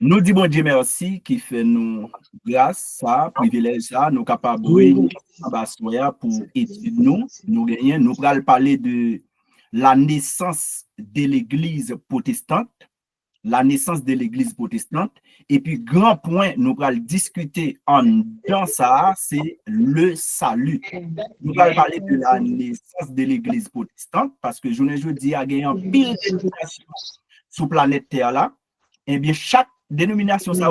Nous disons bon Dieu merci qui fait nous grâce, ça, privilège, ça, nous capables de réunir pour étudier nous gagnons, nous allons parler de la naissance de l'Église protestante, et puis grand point, nous allons discuter dans ça, c'est le salut. Nous allons parler de la naissance de l'Église protestante, parce que je dis, il y a un pile de dénominations sur la planète Terre là, et bien chaque dénomination ça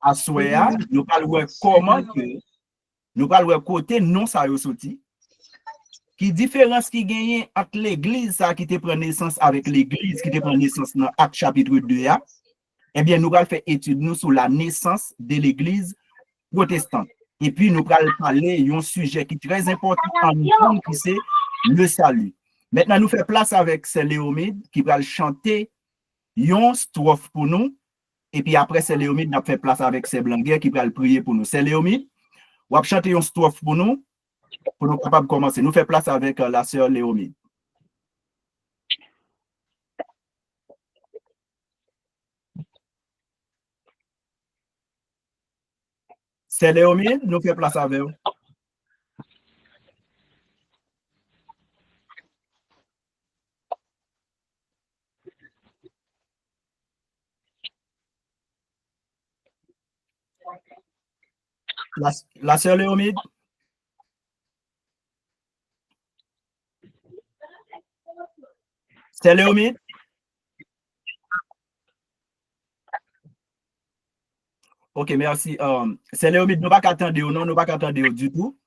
à Soya, nous allons voir comment que nous allons voir côté non ça ressorti qui différence qui gagne entre l'église ça qui te prend naissance avec l'église qui te prend naissance dans Acte chapitre 2 là. Eh bien nous allons faire étude nous sur la naissance de l'église protestante et puis nous allons parler d'un sujet qui est très important en nous qui c'est le salut. Maintenant nous faisons place avec Léomide qui va chanter une strophe pour nous. Et puis après, c'est Léomide qui a fait place avec ses Blanguer qui va le prier pour nous. C'est Léomide, on va chanter une strophe pour nous capables de commencer. Nous faisons place avec la sœur Léomide. C'est Léomide, nous faisons place avec vous. La sœur Léomide. C'est Léomide. Ok, merci. C'est Léomide, nous ne pouvons pas attendre, non, nous ne pouvons pas attendre du tout.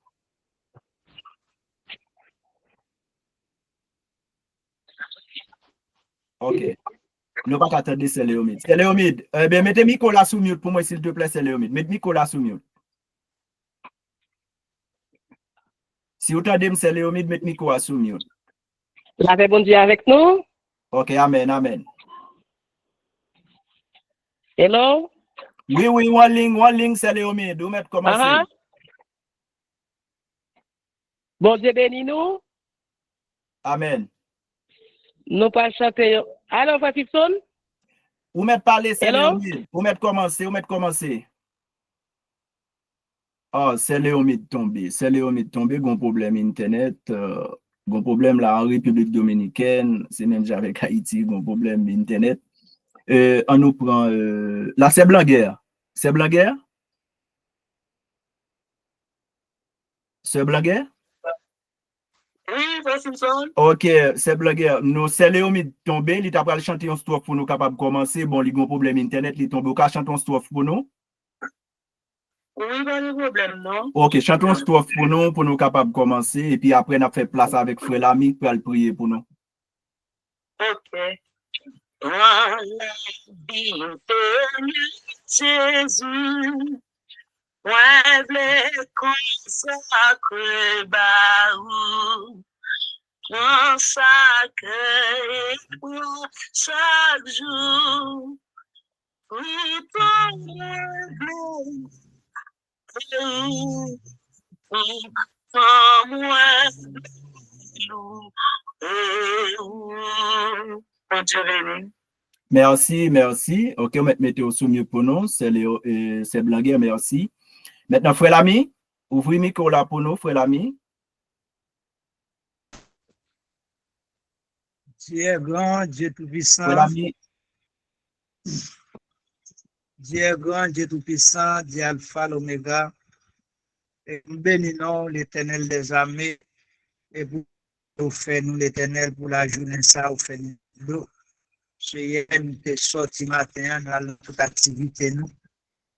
Ok. Nous ne pouvons pas attendre, c'est Léomide. C'est Léomide. Ben, mettez Nicolas sous mute pour moi, s'il te plaît, c'est Léomide. Mettez Nicolas sous mute. Si vous attendez, c'est Léomide, mettez Nicolas sous mute. La paix bon Dieu avec nous. Ok, amen, amen. Hello? Oui, one ligne, c'est Léomide. Vous mettez commencer. Bon Dieu bénis nous. Amen. Nous pas chanter. Alors, Fatixon? Vous mettez parler, c'est Léomide. Vous mettez commencer. Oh, c'est Léomide tombé. Gon problème Internet. Gon problème là en République Dominicaine. C'est même avec Haïti, gon problème Internet. On nous prend. Là, c'est Blanguer. C'est Blanguer? C'est Blanguer? Oui, Simpson. Ok, c'est Blanguer. Nous, c'est Léomide tombé. Il t'a pas chanter un strophe pour nous capable de commencer. Bon, il y a un problème Internet. Il tombe. Vous chanter un strophe pour nous? Oui, pas de problème, non? Ok, chantons strophe pour nous capables de commencer. Et puis après, on a fait place avec Frère Lamy pour le prier pour nous. Ok. Voilà, Jésus, ouais, consacré, baou, consacré, chaque jour, oui, pour Merci. Ok, on va mettre au soumis pour nous. C'est Blanguer, merci. Maintenant, Frère Lamy, ouvrez le micro là pour nous, Frère Lamy. Dieu est grand, Dieu tout-puissant. Frère Lamy. Dieu est grand, Dieu tout-puissant, Dieu Alpha, l'Oméga. Et nous bénissons l'Éternel des armées. Et vous faites nous l'Éternel pour la journée, ça, vous faites nous. Soyez nous sortis matin dans toute activité, nous.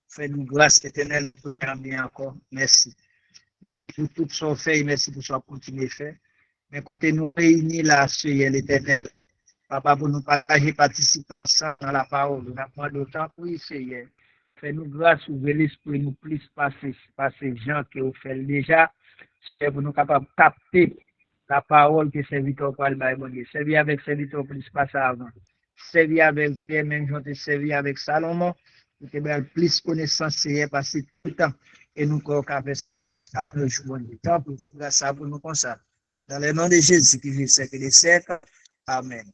Faites-nous grâce éternelle pour bien encore. Merci. Pour tout ce qu'on fait, merci pour ce qu'on continue à faire. Mais écoutez, nous réunis là, Seigneur l'Éternel. Papa, pour nous partager, participer dans la parole. Nous avons d'autant pour Seigneur. Fais-nous grâce, ouvrez l'esprit, nous plus passer gens qui ont fait déjà. C'est pour nous capables de capter la parole que serviteur parle, servir avec serviteur plus passer avant. Servir avec Pierre, même j'en ai servi avec Salomon. Nous avons plus connaissance, Seigneur, passer tout le temps. Et nous avons le jour du temps pour ça pour nous comme ça. Dans le nom de Jésus qui vit siècle des siècles. Amen.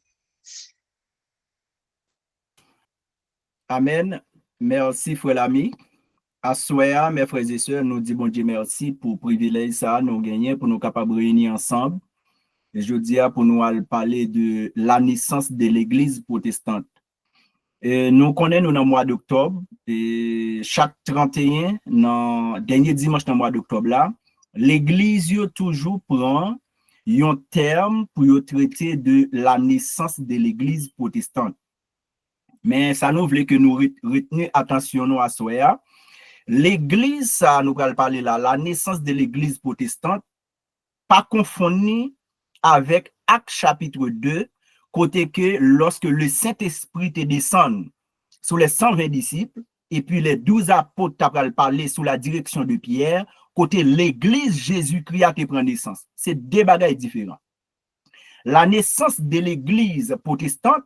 Amen. Merci, frère l'ami. À soir, mes frères et sœurs, nous disons bon Dieu merci pour le privilège ça nous gagner pour nous capables de réunir ensemble. Et je dis pour nous parler de la naissance de l'Église protestante. Et nous connaissons dans le mois d'octobre et chaque 31 dans dernier dimanche dans le mois d'octobre là, l'Église toujours prend un terme pour traiter de la naissance de l'Église protestante. Mais ça nous voulait que nous retenions attention à soi. L'Église, ça nous va parler là, la naissance de l'Église protestante, pas confondue avec Actes chapitre 2, côté que lorsque le Saint-Esprit te descend sur les 120 disciples, et puis les 12 apôtres t'as parlé sous la direction de Pierre, côté l'Église Jésus-Christ a te prend naissance. C'est deux bagages différents. La naissance de l'Église protestante,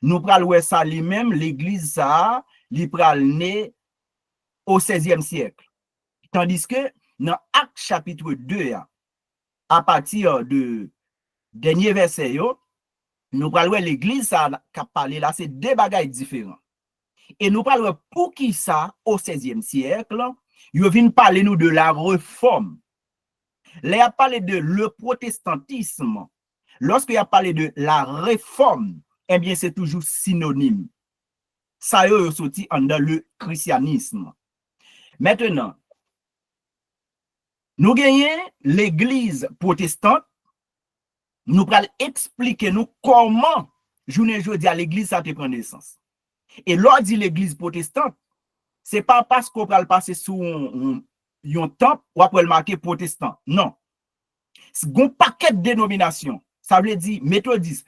nous pral ça lui-même, l'Église ça, li pral né au 16e siècle. Tandis que dans Actes chapitre 2, à partir de dernier verset, nous parlons l'Église ça qu'a parlé là, c'est deux bagages différents. Et nous parlons pour qui ça au 16e siècle, il vient parler nous de la réforme. Là, il a parlé de le protestantisme. Lorsqu'il a parlé de la réforme, eh bien, c'est toujours synonyme. Ça y est sorti dans le christianisme. Maintenant, nous gagnons l'Église protestante. Nous allons expliquer nous comment journée aujourd'hui à l'Église ça te prend naissance. Et lors dit l'Église protestante, c'est pas parce qu'on va le passer sous un temple ou après le marquer protestant. Non. C'est un paquet de dénominations. Ça veut dire méthodiste,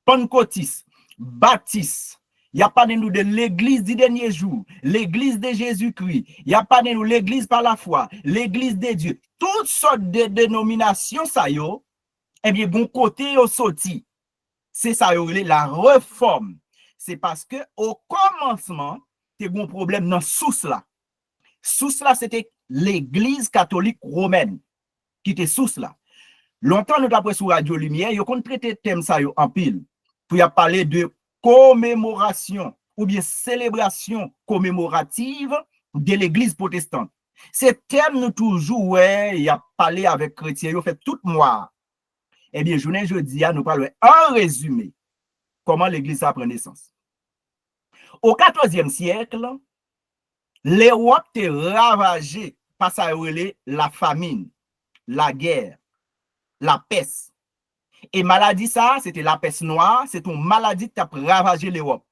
pentecôtiste, baptiste. Il n'y a pas de nous de l'église du dernier jour, l'église de Jésus-Christ. Il n'y a pas de nous l'église par la foi, l'église de Dieu. Toutes sortes de dénominations, ça y est, eh bien, bon côté au sorti. C'est ça, la réforme. C'est parce que au commencement, tu as un problème dans source là. Source là, c'était l'église catholique romaine qui était source là. Longtemps, nous avons sur Radio Lumière, ils ont traité thème ça en pile. Pour y parler de commémoration ou bien célébration commémorative de l'église protestante. C'est thème nous toujours, ouais, il a parlé avec chrétiens, il a fait tout mois. Eh bien, jeudi, nous parlons en résumé comment l'église a pris naissance. Au XIVe siècle, l'Europe était ravagée par la famine, la guerre, la peste. Et maladie ça, c'était la peste noire, c'est une maladie qui a ravagé l'Europe.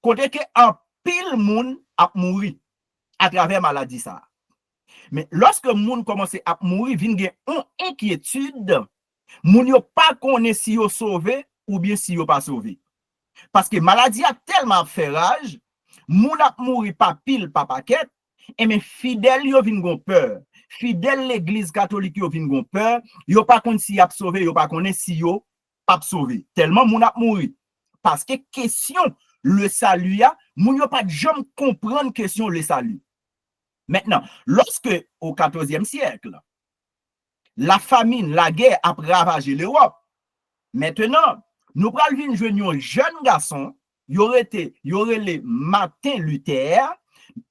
Côté que un pile monde a mouru à travers maladie ça. Mais lorsque monde commence à mourir, vient une inquiétude, moun yo pas connaît si yo sauvé ou bien si yo pas sauvé. Parce que maladie a tellement fait rage, moun a mouru pas pile pas paquet, et mais fidèle yo vinn gon peur. Fidèle l'église catholique yo vinn gon peur, yo pas connaît si y a sauvé, yo pas connaît si yo pas sauvé. Tellement moun a mouru. Parce que question le salut a, moun yo pas jamais comprendre question le salut. Maintenant, lorsque au XIVe siècle, la famine, la guerre a ravagé l'Europe. Maintenant, nous prenons un jeune garçon, il aurait les Martin Luther,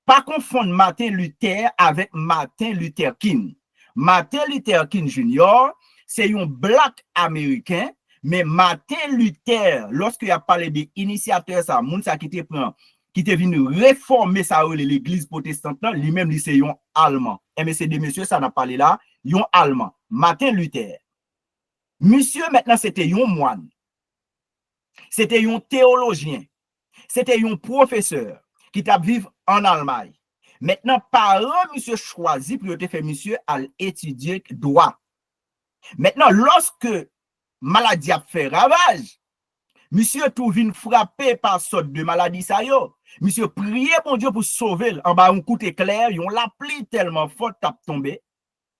pas confondre Martin Luther avec Martin Luther King. Martin Luther King Jr., c'est un black américain, mais Martin Luther, lorsqu'il a parlé des initiateurs, ça, moun ça qui te venu réformer ça l'église protestante, lui-même, c'est un allemand. Et mais c'est des messieurs, ça n'a parlé là, un allemand, Martin Luther. Monsieur, maintenant, c'était un moine. C'était un théologien. C'était un professeur qui t'a vécu en Allemagne. Maintenant, parents, monsieur choisi pour te faire monsieur à étudier droit. Maintenant, lorsque maladie a fait ravage, monsieur tout vient frappé par sorte de maladie ça yo. Monsieur priez mon Dieu pour sauver. En bas un coup éclair, on la pli tellement fort t'a tombé.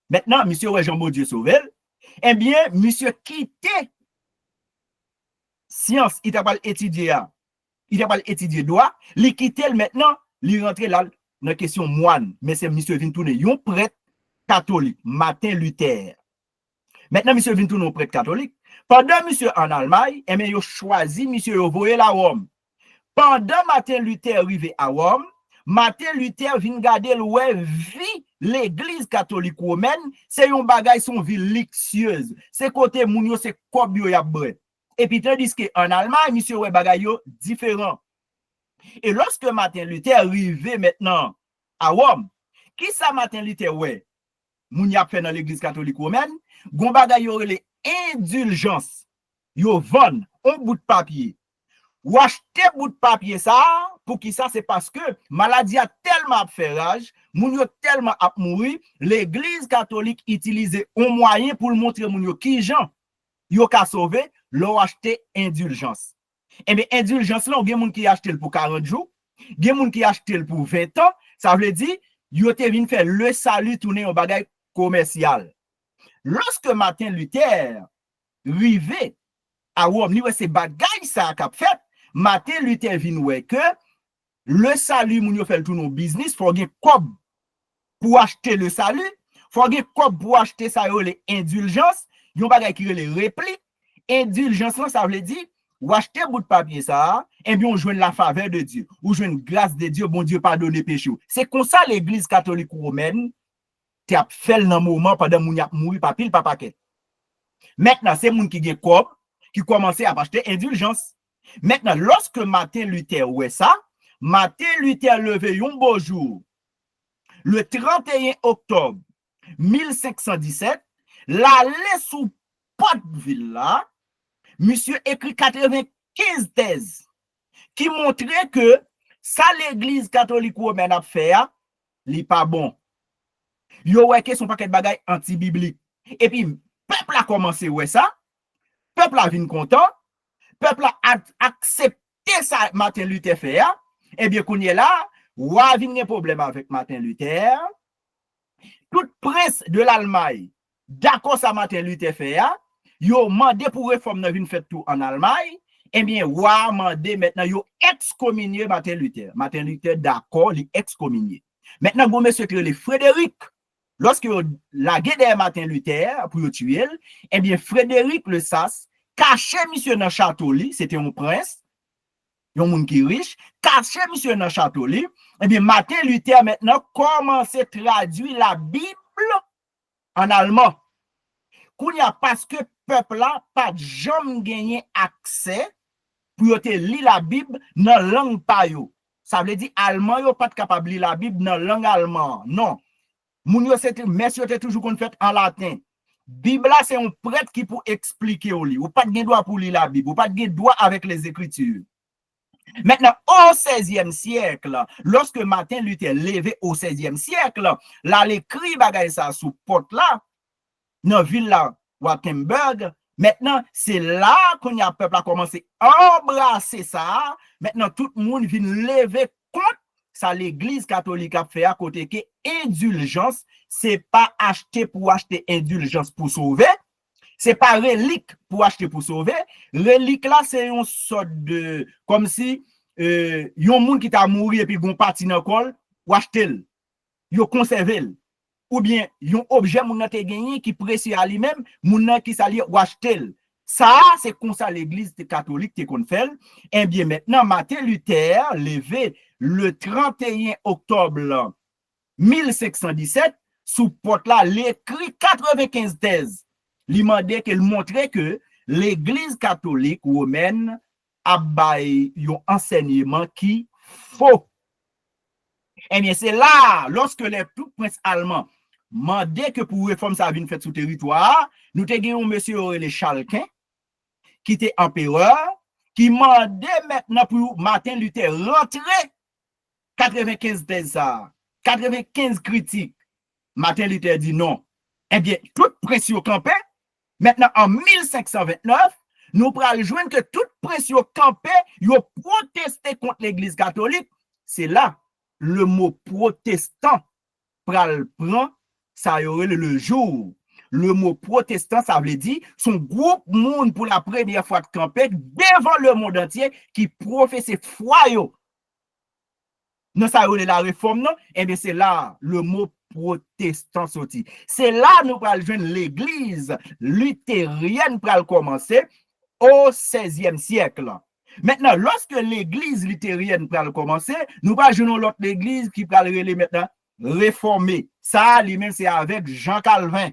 Maintenant, monsieur Jean mon Dieu sauvé. Eh bien, monsieur quitté science, il t'a pas étudié. Il t'a pas étudié droit, il quitté maintenant, il rentre là dans la question moine, mais c'est monsieur vient tourner un prêtre catholique, Martin Luther. Maintenant monsieur vient tourner un prêtre catholique. Pendant monsieur en Allemagne, eh bien il choisi monsieur voyer la Rome. Pendant Martin Luther arrivé à Rome, Martin Luther vient garder le vie l'église catholique romaine, c'est un bagay son vie luxueuse. C'est côté mounio, c'est kob yo yap bre. Et puis tandis que en Allemagne, monsieur ouais bagay yo différent. Et lorsque Martin Luther arrivé maintenant à Rome, qui ça Martin Luther ouais? Moun yap fait dans l'église catholique romaine, gon bagay yo les indulgences. Yo vend un bout de papier. Ou acheter bout de papier ça, pour qui ça, c'est parce que maladie a tellement fait rage, moun yo tellement a mouri, l'église catholique utilise un moyen pour montrer moun yo qui gens yo ka sauver, l'ont acheté indulgence. Et bien indulgence là, gen moun qui acheté pour 40 jours, gen moun qui acheté pour 20 ans, ça veut dire yo te vinn faire le salut tourner au bagay commercial. Lorsque Martin Luther rivé à Rome, li wè se bagay ça k'ap fait, Martin Luther vinn wè que le salut moun yo fait tout nos business, faut gen kob pour acheter le salut, faut gen kob pour acheter ça yo les indulgences, yon bagay ki les répliques, indulgence ça veut dire ou acheter bout de papier ça, et bien on joine la faveur de Dieu, ou joine grâce de Dieu, bon Dieu pardonne péché. C'est comme ça l'église catholique romaine te a fait dans moment pendant moun y a mouri pa pile pa paquet. Maintenant c'est moun qui gen kob qui commençait à acheter indulgence. Maintenant, lorsque Martin Luther ouais ça, Martin Luther levé un beau jour, le 31 octobre 1517, l'aller sous Potteville là, monsieur écrit 95 thèses qui montraient que ça l'église catholique romaine a fait, li pas bon. Yo ouais que son paquet de bagaille anti-biblique. Et puis, peuple a commencé ouais ça, peuple a vinn content, peuple a accepté ça Martin Luther fait, et bien qu'on y est là, ou a vinn un problème avec Martin Luther. Tout prince de l'Allemagne, d'accord ça Martin Luther fait, yo mandé pour réforme nan vinn fait tout en Allemagne, et bien ou a mandé maintenant yo excommunier Martin Luther. Martin Luther d'accord, li excommunier. Maintenant bon monsieur le Frédéric, lorsque la guerre de Martin Luther pour le tuer, eh bien Frédéric le Sas caché monsieur dans château li, c'était un prince, un monde qui riche, caché monsieur dans château li, eh bien Martin Luther maintenant commence à traduire la Bible en allemand. Kounya parce que peuple là pas jamais gagné accès pour te lire la Bible dans langue pa yo. Ça veut dire allemand yo pas capable lire la Bible dans langue allemand. Non. Moun yo c'était monsieur était toujours qu'on fait en latin. Bible là c'est un prêtre qui pour expliquer au lit. Ou pas de droit pour lire la Bible, ou pas de droit avec les écritures. Maintenant au 16e siècle, lorsque Martin Luther levé au 16e siècle, là l'écrit bagay ça sous porte là dans ville là Wittenberg. Maintenant c'est là qu'on y a peuple a commencé à embrasser ça. Maintenant tout le monde vient lever contre ça l'église catholique a fait à côté que indulgence c'est pas acheter pour acheter indulgence pour sauver, c'est pas relique pour acheter pour sauver. Relique là c'est une sorte de comme si yon monde qui t'a mouru et puis gon parti dans col ou acheter yo conserver ou bien yon objet moun te gagné qui précieux à lui-même moun qui sali ou acheter. Ça c'est comme ça l'église catholique te kon fait. Et bien maintenant Martin Luther levé le 31 octobre 1517 sous porte là l'écrit 95 thèses. Li mandé qu'elle montrait que l'église catholique romaine a bail un enseignement qui faux. Et bien c'est là lorsque les tout princes allemands mandaient que pour réforme ça vienne fait sous territoire, nous te gagné un monsieur Aurélien Chalquin qui était empereur qui mandait maintenant pour Martin Luther rentrer 95 thèses ça, 95 critiques. Martin Luther dit non. Eh bien, toute pression campé. Maintenant, en 1529, nous prenons joindre que toute pression campé, ils ont protesté contre l'église catholique. C'est là, le mot protestant prend, ça y aurait le jour. Le mot protestant, ça veut dire son groupe monde pour la première fois de camper devant le monde entier qui professe foi. Non, ça y aurait la réforme, non? Eh bien, c'est là le mot protestant sorti. C'est là nous allons joindre l'église luthérienne pour commencer au 16e siècle. Maintenant, lorsque l'église luthérienne va commencer, nous pas jouer l'autre église qui va le maintenant réformer. Ça, lui-même, c'est avec Jean Calvin.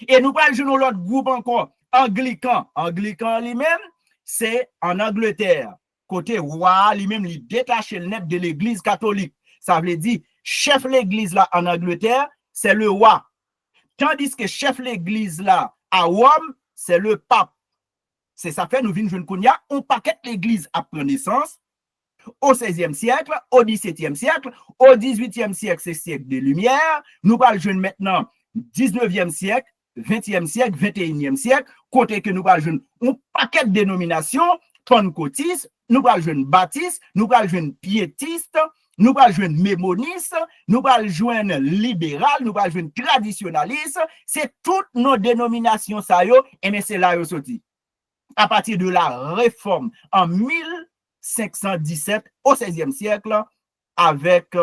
Et nous pas jouer l'autre groupe encore, anglican. Anglican lui-même, c'est en Angleterre. Côté roi, lui-même, il détache le net de l'église catholique. Ça veut dire, chef l'église là en Angleterre, c'est le roi. Tandis que chef l'église là à Rome, c'est le pape. C'est ça fait, nous venons de Kounia, on paquette l'église à prendre naissance au 16e siècle, au 17e siècle, au 18e siècle, c'est siècle des Lumières. Nous parlons jeune maintenant 19e siècle, 20e siècle, 21e siècle, côté que nous parlons jeune, on paquette dénominations, pentecôtistes, nous parlons jeune baptiste, nous parlons jeune piétiste, nous parlons jeune mémoniste, nous parlons jeune libéral, nous parlons jeune traditionnaliste, c'est toutes nos dénominations ça yo, et mais c'est là yo sorti. À partir de la réforme en 1517 au 16e siècle avec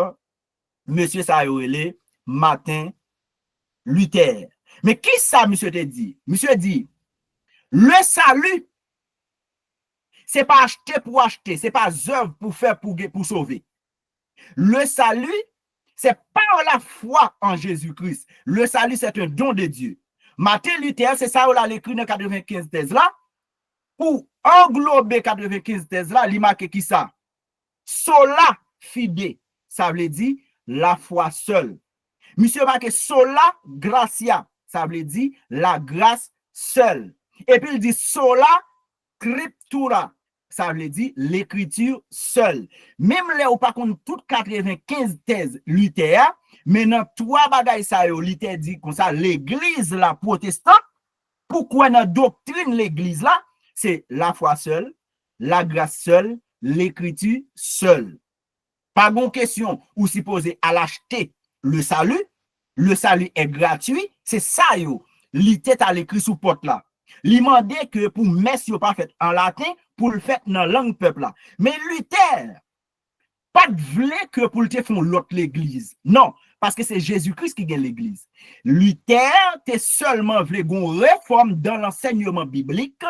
monsieur Sayorele Martin Luther. Mais qui ça monsieur te dit? Monsieur dit le salut c'est pas acheter pour acheter, c'est pas œuvre pour faire pour sauver. Le salut c'est par la foi en Jésus-Christ. Le salut c'est un don de Dieu. Martin Luther c'est ça on l'a écrit dans 95 thèse là. Pour englober 95 thèses là, il marque qui ça? Sola fide, ça veut dire la foi seule. Monsieur marque sola gratia, ça veut dire la grâce seule. Et puis il dit sola scriptura, ça veut dire l'écriture seule. Même là où pas contre toutes 95 thèses Luther, mais dans trois bagailles ça yo, Luther dit comme ça l'église la protestante, pourquoi dans doctrine l'église là c'est la foi seule, la grâce seule, l'écriture seule. Pas bonne question ou supposé à l'acheter le salut est gratuit, c'est ça yo. Li tête à l'écrit sous porte là. Li mandé que pour messe yo pas fait en latin, pour le fait dans langue peuple là. Mais Luther pas de vle que pour le te font l'autre l'église. Non, parce que c'est Jésus-Christ qui gagne l'église. Luther te seulement vle gon réforme dans l'enseignement biblique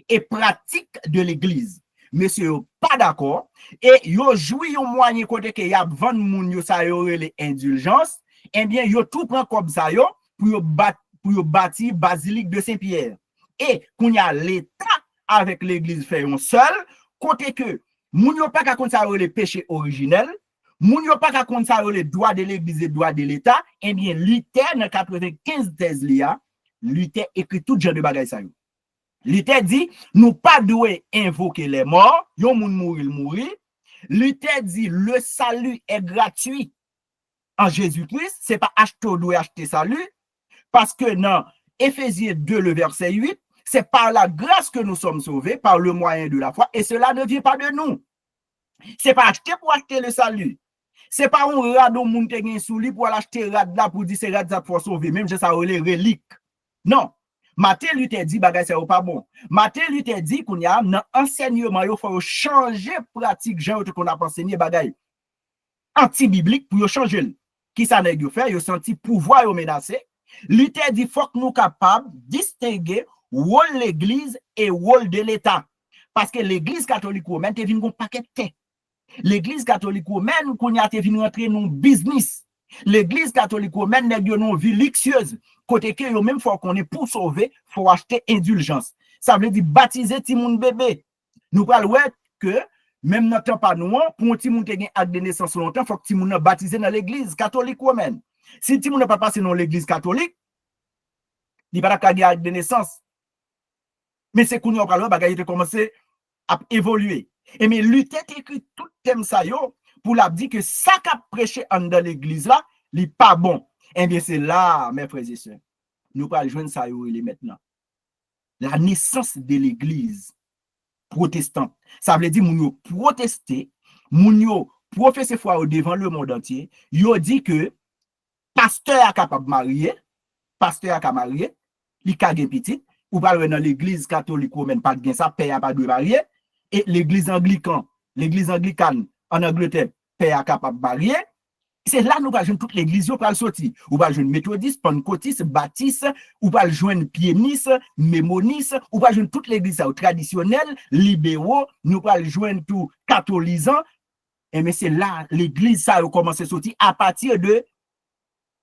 et pratique de l'église. Monsieur pas d'accord et yo joui un moyen côté que y a vendre moun yo ça yo les indulgences, eh bien yo tout prend comme ça yo pour yo bâtir basilique de Saint-Pierre. Et qu'on y a l'état avec l'église fait un seul côté que moun yo pas ka konn ça les péchés originels, moun yo pas ka konn ça les droits de l'église et droits de l'état, eh bien Luther dans 95 thèses là, Luther écrit tout genre de bagaille ça yo. Luther dit, nous pas doué invoquer les morts, yon moun mourir. Luther dit, le salut est gratuit en Jésus-Christ, c'est pas acheter ou doit acheter salut, parce que dans Éphésiens 2, le verset 8, c'est par la grâce que nous sommes sauvés, par le moyen de la foi, et cela ne vient pas de nous. C'est pas acheter pour acheter le salut. C'est pas un radeau moun te gen sou li pour l'acheter rad là pour dire c'est rad ça pour sauver, même je ça les reliques. Non. Martin Luther dit bagay c'est pas bon. Martin Luther dit qu'on y a dans enseignement il faut changer pratique genre qu'on a enseigné bagay anti-biblique pour changer. Qui ça nèg yo faire, yo senti pouvoir yo menacé. Luther dit faut que nous capables distinguer rôle l'église et rôle de l'état. Parce que l'église catholique romaine te vinn gon paquet de temps. L'église catholique romaine qu'on y a te vinn rentrer dans business. L'église catholique romaine nèg yo non vie luxueuse. Côté que yo même faut qu'on est pour sauver, faut acheter indulgence. Ça veut dire baptiser ti moun bébé. Nous parlons ouais que même dans temps pas nous pour ti moun te gen acte de naissance longtemps, faut que ti moun baptisé dans l'église catholique romaine. Si ti moun n'a pas passé dans l'église catholique, il pas ka gen acte de naissance. Mais c'est qu'on y a parlé bagaille te commencer à évoluer. Et mais Luther écrit tout thème ça yo pour la dire que ça qu'a prêché en dans l'église là, il pas bon. Eh bien, c'est là, mes frères et sœurs, nous allons joindre ça maintenant. La naissance de l'église protestante. Ça veut dire que nous protester, nous professer foi devant le monde entier. Yo dit que pasteur est capable de marier, pasteur est marier, il a une petite, ou pas dans l'église catholique romaine, pas de ça, père pas de marier, et l'église anglicane en Angleterre, père est capable de marier. C'est là nous allons toute l'église pour sortir. Ou pas joindre méthodiste, pentecôtiste, baptiste, ou pas joindre pianiste, mémoniste, ou pas joindre toute l'église traditionnelle, libéraux, nous allons joindre tout catholisant. Et mais c'est là l'église ça a commencé à sortir à partir de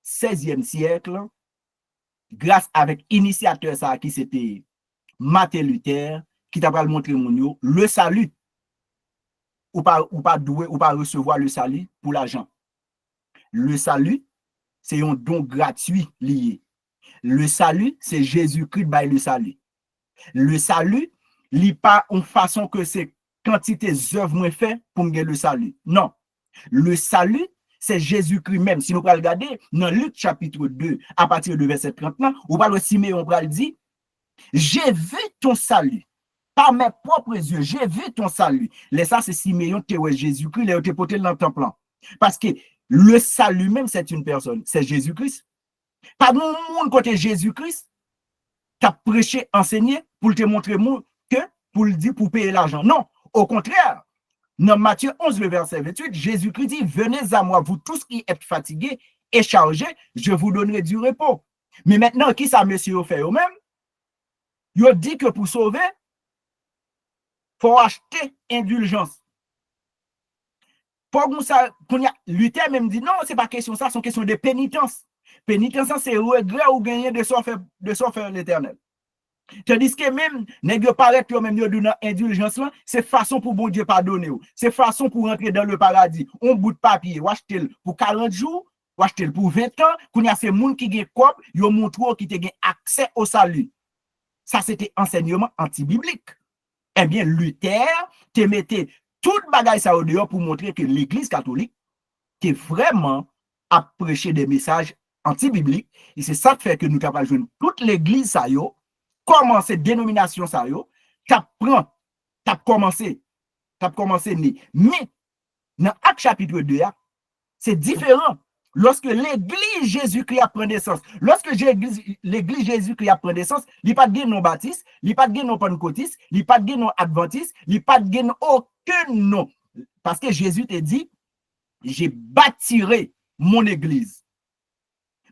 16e siècle grâce avec initiateur ça qui c'était Martin Luther qui t'a pas montré mon le salut ou pas doué ou pas recevoir le salut pour l'argent. Le salut, c'est un don gratuit lié. Le salut, c'est Jésus-Christ by le salut. Le salut, il n'est pas en façon que c'est quantité d'œuvres moins fait pour me gagner le salut. Non. Le salut, c'est Jésus-Christ même. Si nous allons regarder dans Luc chapitre 2, à partir de verset 30, on va le Siméon, on va le dire, j'ai vu ton salut. Par mes propres yeux, j'ai vu ton salut. Les ça, c'est Siméon qui est Jésus-Christ, il a été porté dans le temple. Parce que le salut même, c'est une personne, c'est Jésus-Christ. Pas de monde côté Jésus-Christ, tu as prêché, enseigné pour te montrer que, pour le dire, pour payer l'argent. Non, au contraire, dans Matthieu 11, le verset 28, Jésus-Christ dit, venez à moi, vous tous qui êtes fatigués et chargés, je vous donnerai du repos. Mais maintenant, qui ça, monsieur, fait eux-mêmes? Il dit que pour sauver, il faut acheter indulgence. Pour ça, Luther même dit non, c'est pas question ça, c'est question de pénitence. Pénitence, c'est regret ou gagner de son faire l'éternel. Tandis que même, nèg yo paraît que même yo donne indulgence là, c'est façon pour bon Dieu pardonner. C'est façon pour rentrer dans le paradis. On bout de papier, ou acheter pour 40 jours, ou acheter pour 20 ans, qu'on y a ces moun qui gen cop, yo montre qui te gen accès au salut. Ça c'était enseignement anti-biblique. Eh bien, Luther te mettait toute bagaille ça au dehors pour montrer que l'église catholique qui vraiment a prêché des messages anti-bibliques. Et c'est ça qui fait que nous avons joué toute l'église ça yo, commencé dénomination ça yo, t'as commencé né. Mais dans Acte chapitre 2, c'est différent. Lorsque l'église Jésus-Christ a pris naissance, lorsque l'église Jésus-Christ a pris naissance, il n'y a pas de non baptiste, il n'y a pas de non pentecôtiste, il n'y a pas de non adventiste, il n'y a pas de aucun nom. Parce que Jésus te dit, j'ai bâtirai mon église.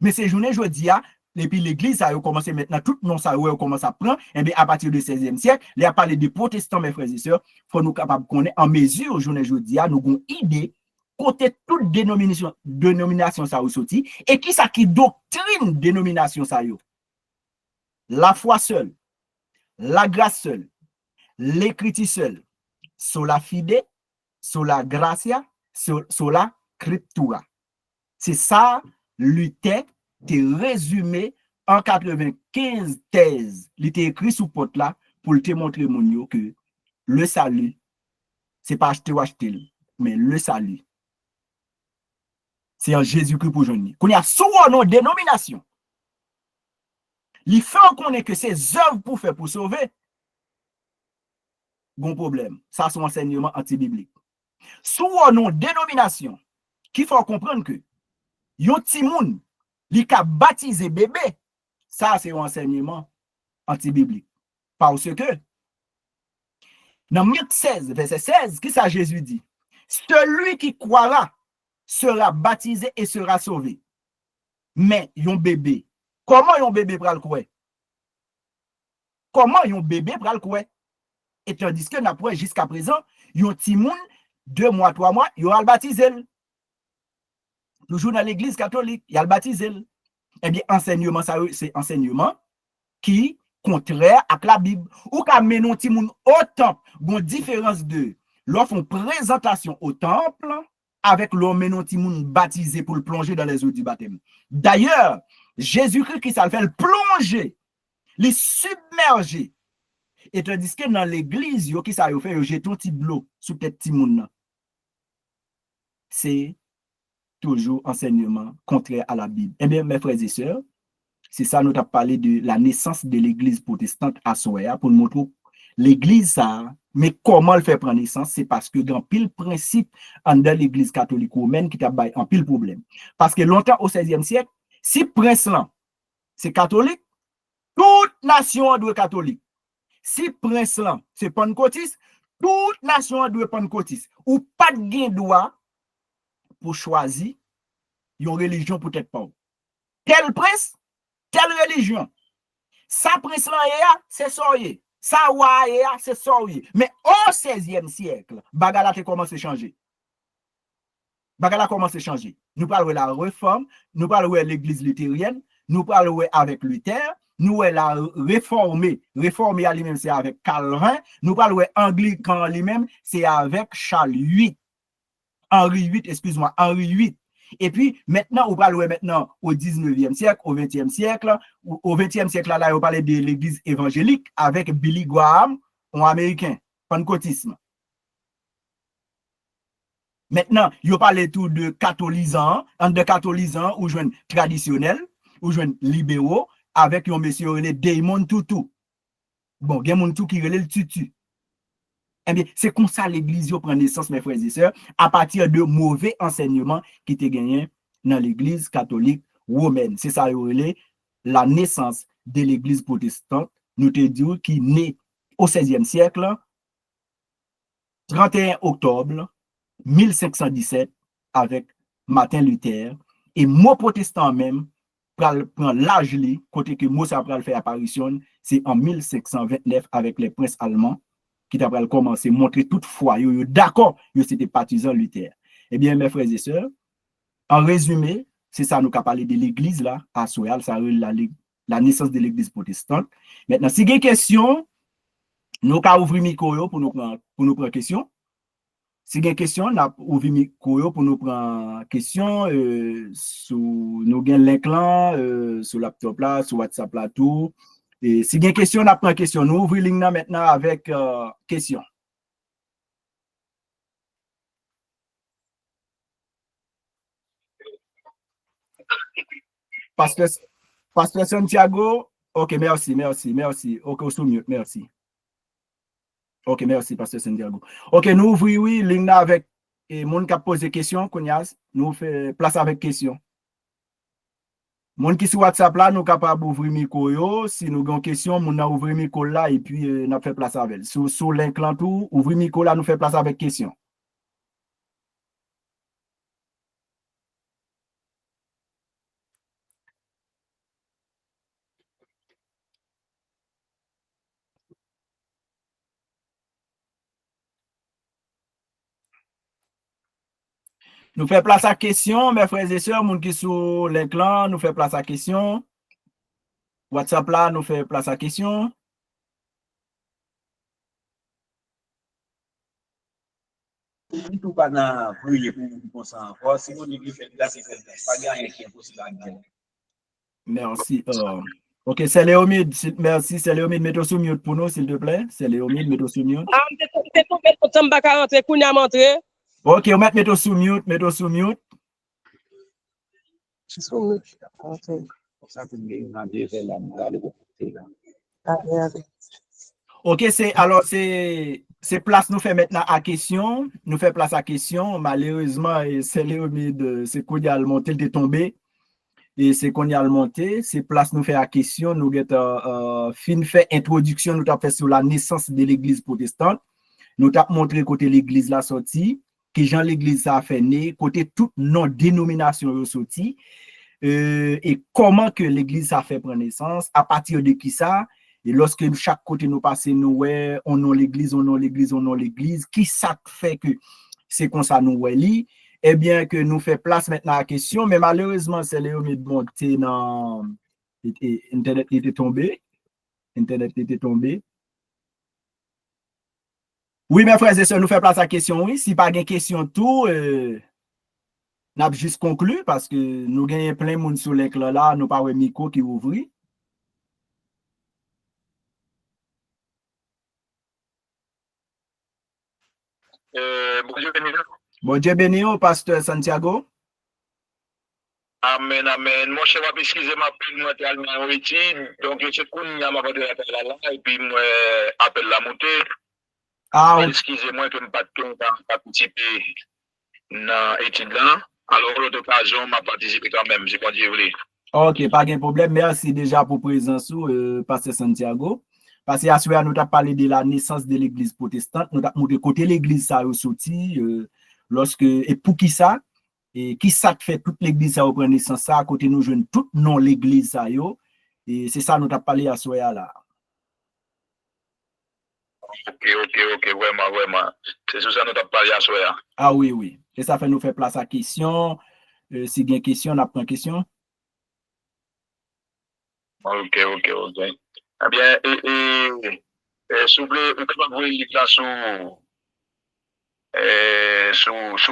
Mais ces journées, je dis, et puis l'église, ça a commencé maintenant, tout le monde, ça a commencé à prendre, et bien à partir du 16e siècle, il a parlé des protestants, mes frères et sœurs, il faut nous capables de connaître en mesure, je dis, nous avons une idée, côté toute dénomination ça ou sorti et qui ça qui doctrine dénomination ça yo la foi seule, la grâce seule, l'écriture seule, sola fide, sola gratia, sola scriptura. C'est ça Luther te résumé en 95 thèses, il était écrit sous porte là pour te montrer mon que le salut c'est pas acheter ou acheter mais le salut c'est en Jésus-Christ pour joindre. Qu'on y a souvent nos dénominations. Il fait qu'on ait que ces œuvres pour faire pour sauver. Bon problème. Ça, c'est un enseignement anti-biblique. Souvent nos dénominations qui font comprendre que yon ti moun li ka baptisé bébé. Ça, c'est un enseignement anti-biblique. Parce que dans Marc 16, verset 16, qui ça Jésus dit? Celui qui croira sera baptisé et sera sauvé. Mais yon bébé, comment yon bébé pral koué? Comment yon bébé pral koué? Et tandis que n'a pas jusqu'à présent, yon ti moun 2 mois, 3 mois, yon al baptisé. Toujours dans l'église catholique, yon al baptisé. Eh bien, enseignement, ça c'est enseignement qui contraire à la Bible. Ou ka menon ti moun au temple, bon différence de l'offre une présentation au temple avec l'homme menon ti moun baptisé pour le plonger dans les eaux du baptême. D'ailleurs, Jésus-Christ qui ça le fait le plonger, les submerger. Et tandis que dans l'église, yo qui ça yo fait yo jeter un petit bleu sous tête ti moun. C'est toujours enseignement contraire à la Bible. Eh bien, mes frères et sœurs, c'est ça nous avons parlé de la naissance de l'église protestante à Soya pour nous montrer l'église ça, mais comment elle fait prendre naissance, c'est parce que dans pile principe dans l'église catholique romaine qui t'a en pile problème. Parce que longtemps au 16e siècle, si prince là, c'est catholique, toute nation doit être catholique. Si prince là, c'est pentecôtiste, toute nation doit être pentecôtiste. Ou pas de gain droit pour choisir une religion peut-être pas. Tel prince, telle religion. Ça prince là, c'est soyez. Ça ouais, c'est soyez. Mais au 16e siècle, bagala a commencé à changer. Bagala commence à changer. Nous parlons de la réforme, nous parlons de l'église luthérienne, nous parlons avec Luther, nous la réformée à lui-même, c'est avec Calvin, nous parlons de anglican lui-même, c'est avec Charles VIII. Henri VIII, excuse-moi, Henri VIII. Et puis, maintenant, on parle maintenant au 19e siècle, au 20e siècle. Au 20e siècle, là, on parlait de l'église évangélique avec Billy Graham, un américain, pentecôtisme. Maintenant, on parle tout de catholisants, ou jeunes traditionnels, ou jeunes libéraux, avec un monsieur René Damon Tutu. Bon, il y a un tout qui relève le tutu. Eh bien, c'est comme ça l'église prend naissance, mes frères et sœurs, à partir de mauvais enseignements qui étaient gagnés dans l'église catholique romaine. C'est ça, la naissance de l'église protestante, nous te disons, qui naît au 16e siècle, 31 octobre 1517, avec Martin Luther, et mot protestant même, prend l'âge, côté que mot ça va faire apparition, c'est en 1529 avec les princes allemands, qui a commencé à montrer toutefois, d'accord, c'était partisan Luther. Eh bien, mes frères et sœurs, en résumé, c'est ça nous avons parlé de l'église là, à Soyal, ça la naissance de l'église protestante. Maintenant, si il y a des questions, nous avons ouvert le micro pour nous prendre question. Si il y a des questions, nous avons ouvert le micro pour nous prendre question. Nous avons le link là, sur laptop là, sur WhatsApp là, tout. Et si il y a une question, on a une question. Nous ouvrons ligne maintenant avec question. Pasteur Santiago, ok, merci. Ok, sous mute, merci. Ok, merci, Pasteur Santiago. Ok, nous ouvrons ligne avec et monde qui a posé question, Konyas, nous fait place avec question. Moun qui sur WhatsApp là, nous capable d'ouvrir micro yo. Si nous avons question, nous a ouvrir micro là et puis nous fait place avec. Sur link là tout, ouvrir micro là, nous fait place avec question. Nous fait place à question, mes frères et sœurs, moun qui sur link là, nous fait place à question. WhatsApp là, nous fait place à question. Tout pas dans brûler pour ça encore. Si vous n'avez fait là, c'est pas gagner qui est possible. Merci. Ok, c'est Léomide. Merci, c'est Léomide. Mettez sur mute pour nous, s'il te plaît. C'est Léomide, mettez sur mute. Ok, on met mettez sur mute, mettez sur mute. Ok, c'est place nous fait maintenant à question. Nous fait place à question. Malheureusement, c'est Léomide, c'est qu'on y a monté, il est tombé. Et c'est qu'on y a monté. C'est place nous fait à question. Nous avons fait introduction, nous avons fait sur la naissance de l'église protestante. Nous avons montré côté l'église la sortie, que Jean l'église a fait né, côté toute non-dénomination sortie. Et comment que l'église a fait prendre naissance, à partir de qui ça, et lorsque chaque côté nous passons, nous, on a l'église, qui ça fait que c'est comme ça nous, eh bien, que nous fait place maintenant à la question, mais malheureusement, c'est Léomide monté dans Internet était tombé. Oui, mes frères et sœurs, nous fait place à la question, oui. Si pas de question tout, nous avons juste conclu parce que nous gagnons plein de monde sur l'écran là, nous pas de micro qui ouvre. Bon Dieu béni, pasteur Santiago. Amen, amen. Mon cher, excusez-moi, moi, tellement en Haïti. Donc, je suis connu à ma part de l'appel là, et puis, moi, appel la montée. Ah, excusez-moi que je ne pas participer dans l'étude là. Alors, l'autre occasion, m'a participé quand même, je crois que je voulais. Ok, pas de problème. Merci déjà pour présence, pasteur Santiago. Parce qu'à ce moment, nous avons parlé de la naissance de l'église protestante. Nous avons montré côté l'église, ça a sorti. Et pour qui ça? et qui ça fait toute l'église ça prend naissance ça, à côté nous jeunes tout non l'église ça yo, et c'est ça nous t'a parlé à soya là. Ok, vraiment. C'est sur ça nous t'a parlé à soya. Ah oui. Et ça fait nous faire place à question. Si il y a une question, on a pris une question. Ok. Eh bien, s'il vous plaît, quand vous voyez là sur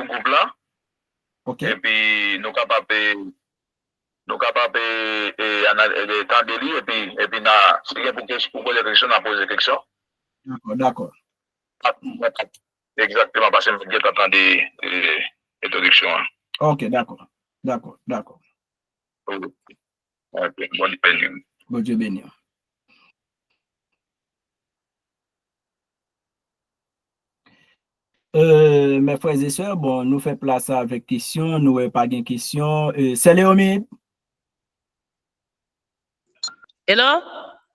groupe là, Ok. et puis nous capables tendre lui, et puis si il y a pour poser des questions, on a posé des questions. D'accord. Exactement, parce que nous avons entendu l'introduction. Ok, d'accord. Ok, bonne nuit. Bon Dieu béni. Mes frères et sœurs, bon, nous faisons place avec question, nous n'avons pas de question. C'est Léomide? Hello?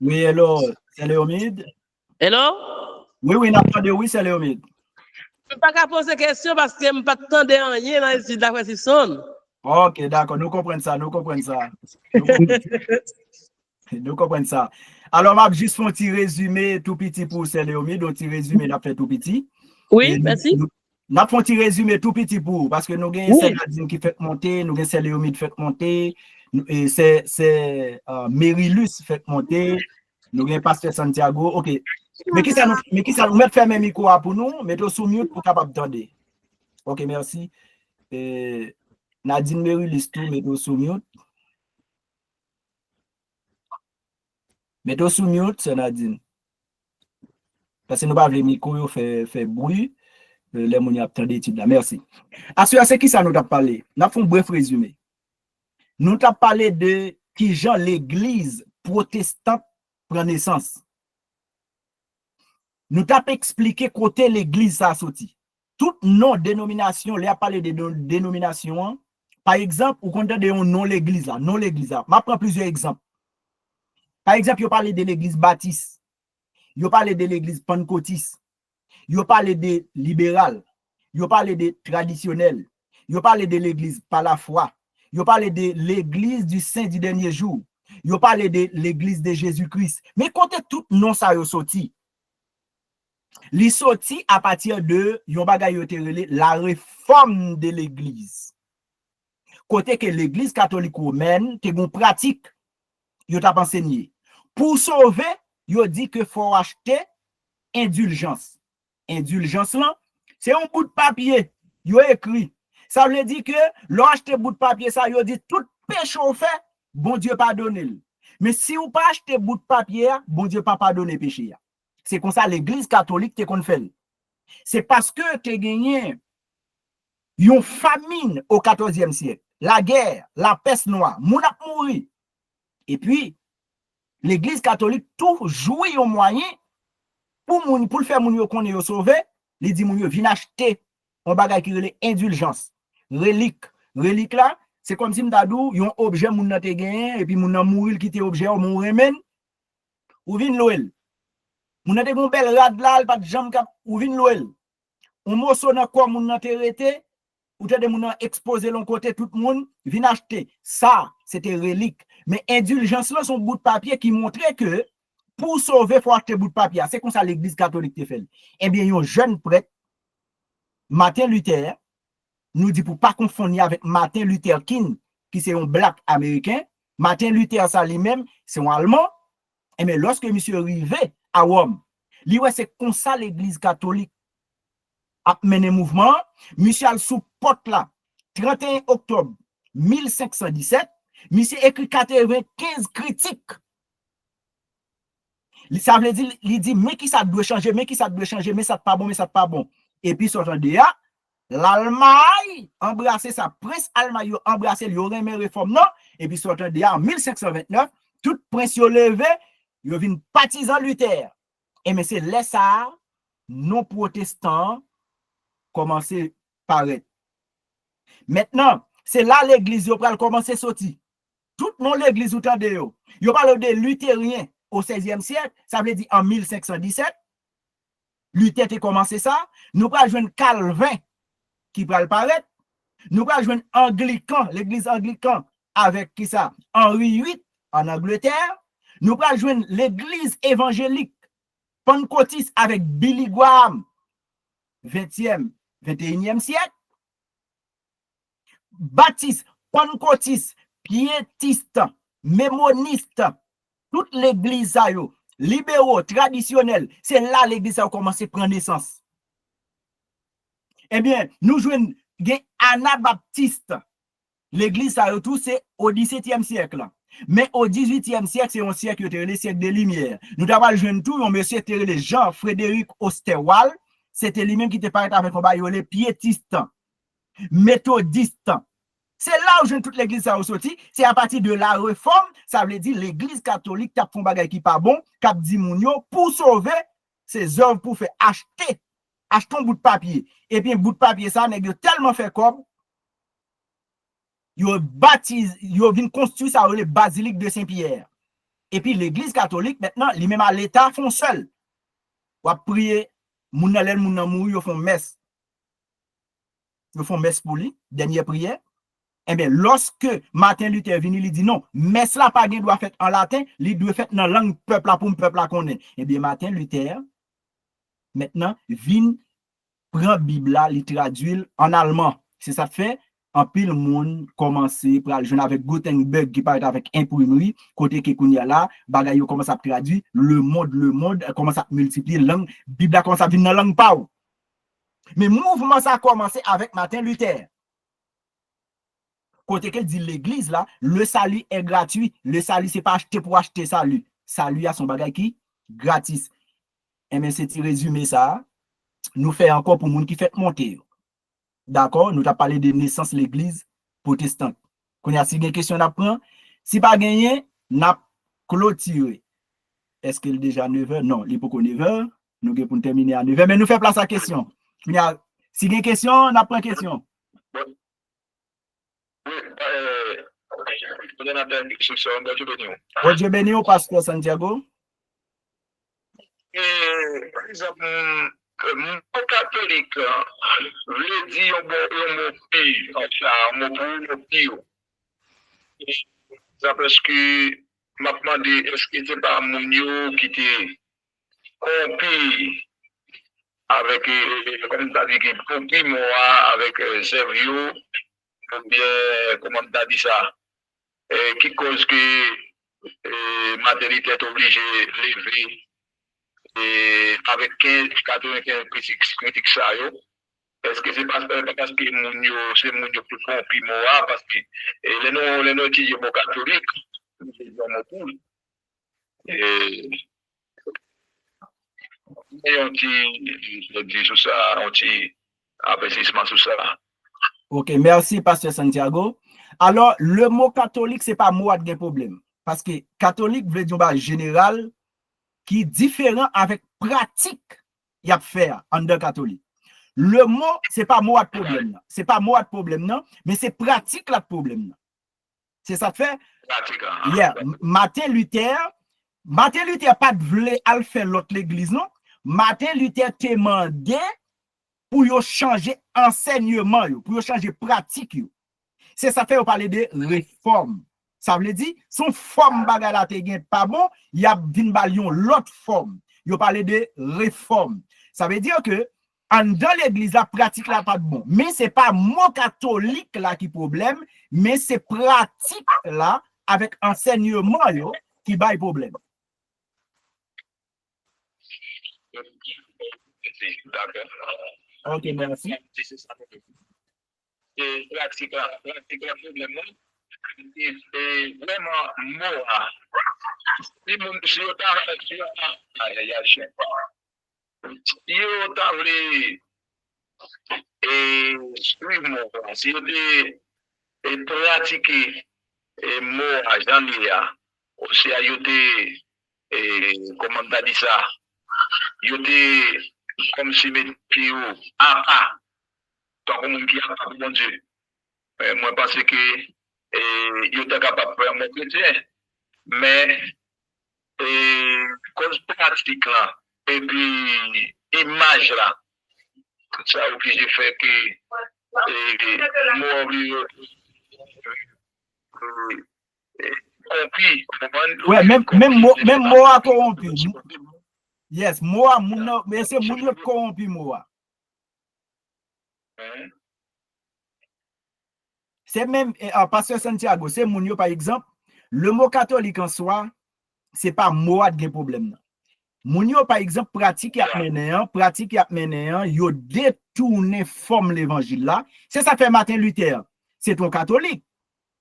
Oui, hello, c'est Léomide? Hello? Oui, n'attendez, oui, c'est Léomide. Je ne peux pas poser question parce que je ne peux pas attendre rien dans le d'après si sonne. Ok, d'accord, nous comprenons ça. Nous comprenons ça. Alors, je vais juste faire un petit résumé tout petit pour c'est Léomide, un petit résumé, n'a fait tout petit. Oui, merci. Nous avons un petit résumé tout petit pour, parce que nous avons Céladine qui fait monter, nous avons Céléomide fait monter, et c'est Mérilus fait monter, nous avons Pasteur Santiago. Ok. Mais qui ça nous met fermer micro pour nous, mettons sous mute pour capable d'entendre. Ok, merci. Nadine Mérilus tout, mettons sous mute. Mettons sous mute, c'est Nadine. Parce que nous pas le micro fait bruit. Les gens attendent l'étude là. Merci. C'est qui ça nous a parlé? Nous avons un bref résumé. Nous avons parlé de qui genre l'église protestante prend naissance. Nous avons expliqué côté l'église ça a sorti. Toute non-dénomination, là, parlé de dénomination. Par exemple, ou quand de non l'église là, non l'église là. Je prends plusieurs exemples. Par exemple, il parle de l'église baptiste. Il parle de l'église pentecôtiste. Il parle de libéral. Il parle de traditionnel. Il parle de l'église par la foi. Il parle de l'église du saint du dernier jour. Il parle de l'église de Jésus-Christ. Mais quand tout non ça yo sorti. Li sorti à partir de yon bagay yo te relé la réforme de l'église. Côté que l'église catholique romaine te gon pratique yo t'a enseigné. Pour sauver, yo dit que faut acheter indulgence. Indulgence là, c'est un bout de papier, yo écrit. Ça veut dire que l'on achète bout de papier ça, yo dit tout péché on fait, bon Dieu pardonne. Mais si ou pas acheter bout de papier, bon Dieu pas pardonner péché. C'est comme ça l'église catholique te qu'on fait. C'est parce que tu as gagné une famine au 14e siècle, la guerre, la peste noire, moun a mouri. Et puis l'église catholique tout jouit au moyen pour le faire moun yo konne yo sauver, li di moun yo vin acheter un bagay qui relè indulgence, relique là, c'est comme si m'dadou yon objet moun nan te gen et puis moun nan mouri qui te objet ou moun remen ou vin loel. Moun nan te gon bel rad là, pas de jambe kap ou vin loel. On morceau nan quoi moun nan te rete ou te de moun nan exposer l'on côté tout moun vin acheter. Ça, c'était relique. Mais indulgence là son bout de papier qui montrait que pour sauver, il faut acheter bout de papier. C'est comme ça l'église catholique te fait. Eh bien, un jeune prêtre, Martin Luther, nous dit pour pas confondre avec Martin Luther King, qui c'est un black américain. Martin Luther, ça lui-même, c'est un allemand. Et bien, lorsque monsieur arrivé à Rome, c'est comme ça l'église catholique a mené mouvement. Monsieur a sous porte là, 31 octobre 1517, monsieur écrit 95 critiques. Ça veut dire, il dit, mais qui ça doit changer, mais ça pas bon. Et puis, sortant de là, l'Allemagne embrassé sa prince Allemagne embrassé, il y aurait une réforme, non? Et puis, sortant de là, en 1529, tout prince yo levé, yo vin partisan Luther. Et mais c'est là ça, non protestants commencé à paraître. Maintenant, c'est là l'église yo pral commencer sortir. Tout non l'église ou tande yo. Yo parle de luthériens au 16e siècle, ça veut dire en 1517, Luther a commencé ça, nous pas joindre Calvin qui va le paraître, Nous allons joindre Anglican, l'église Anglican, avec qui ça? Henri VIII en Angleterre. Nous allons joindre l'église évangélique pentecôtiste avec Billy Graham, 20e, 21e siècle. Baptiste, pentecôtiste, piétiste, mémoniste, toute l'église, libéraux, traditionnels, c'est là l'église a commencé à prendre naissance. Eh bien, nous jouons Anabaptiste. L'église, ça tout, c'est au XVIIe siècle. Mais au XVIIIe siècle, c'est un siècle qui est le siècle des Lumières. Nous avons joué tout, un monsieur qui Jean-Frédéric Osterwald, c'était lui-même qui était parlé avec un baillolé piétiste, méthodiste. C'est là où je toute l'église a ressorti. C'est à partir de la réforme, ça veut dire l'église catholique qui a fait un bagage qui pas bon, qui a dit mounio pour sauver ses œuvres, pour faire acheter un bout de papier. Et puis un bout de papier, ça n'est tellement fait comme ils ont baptisé, ils ont construit ça le basilique de Saint-Pierre. Et puis l'église catholique, maintenant, les mêmes à l'État font seul. Ou à prier, mounalel, mounamou, ils font messe. Ils font messe pour lui, dernière prière. Eh bien, lorsque Martin Luther vient, il dit non, messe là pas doit faire en latin, il doit faire dans la langue peuple là pour le peuple là qu'on est. Eh bien, Martin Luther, maintenant, vient prend Bible là, il traduit en allemand. C'est ça fait, en pile monde commencer pour aller avec Gutenberg qui parle avec imprimerie, côté que kounya là, bagay yo commence à traduire, le monde commence à multiplier langue, Bible là commence à venir dans langue pas. Mais mouvement ça a commencé avec Martin Luther. Côté qu'elle dit l'église là, le salut est gratuit. Le salut, c'est pas acheter pour acheter salut. Salut à son bagage qui gratis. Et bien, c'est résumé ça. Nous fait encore pour monde qui fait monter. D'accord? Nous avons parlé de naissance de l'église protestante. Quand il y a si une question d'apprendre, si pas gagné, n'a clôturé. Est-ce qu'il est déjà 9h? Non, il est pas 9h. Nous allons terminer à 9h. Mais nous faisons place à la question. Si il y a une question, on apprend question. Dieu béni au pasteur Santiago. Par exemple, mon catholique, je dis mon pire. Parce que m'a demandé est-ce que c'est pas mon qui était compris avec, comme tu as dit, compris moi avec Servio, ou bien, comment tu as dit ça, qui cause que maternité est obligée de lever avec 95 critiques ça, est-ce que c'est parce que mon c'est mon plus compris moi, parce que les noms étudiants mon catholique, et on dit sur ça, on dit appréciement sur ça. Ok, merci, pasteur Santiago. Alors, le mot catholique, c'est pas mot de problème. Parce que catholique veut dire général qui est différent avec pratique qu'il y a faire en de catholique. Le mot, c'est pas mot de problème. C'est pas mot de problème, non, mais c'est pratique le problème. C'est ça que fait? Yeah. Martin Luther pas de vle à faire l'autre l'église, non? Martin Luther te demandé pour yo changer enseignement, pour yo changer pratique. C'est ça fait on parler de réforme. Ça veut dire son forme bagala te gen pas bon, il y a vinn balion l'autre forme. Yo parler de réforme. Ça veut dire que dans l'église la pratique là pas de bon, mais c'est pas mot catholique là qui problème, mais c'est pratique là avec enseignement yo qui bail problème. Ok, merci. Et pratique problème, c'est vraiment mort. Si mon si on si on pratiquer mot à Jean-Lia, aussi à yoté, comment on dit ça, yoté comme si mes pieds tant comme qui a bon Dieu. Moi parce que yoté capable de faire mon chrétien, mais cause pratique là et puis image là, ça obligé fait que compris. Ouais, même moi corrompu. Yes, moi, mais c'est mon corrompu, moi. C'est même, Pasteur Santiago, c'est mon par exemple, le mot catholique en soi, c'est pas moi qui a problème. Mon par exemple, pratique à mené, yo détourné forme l'évangile là. C'est ça fait Martin Luther. C'est ton catholique.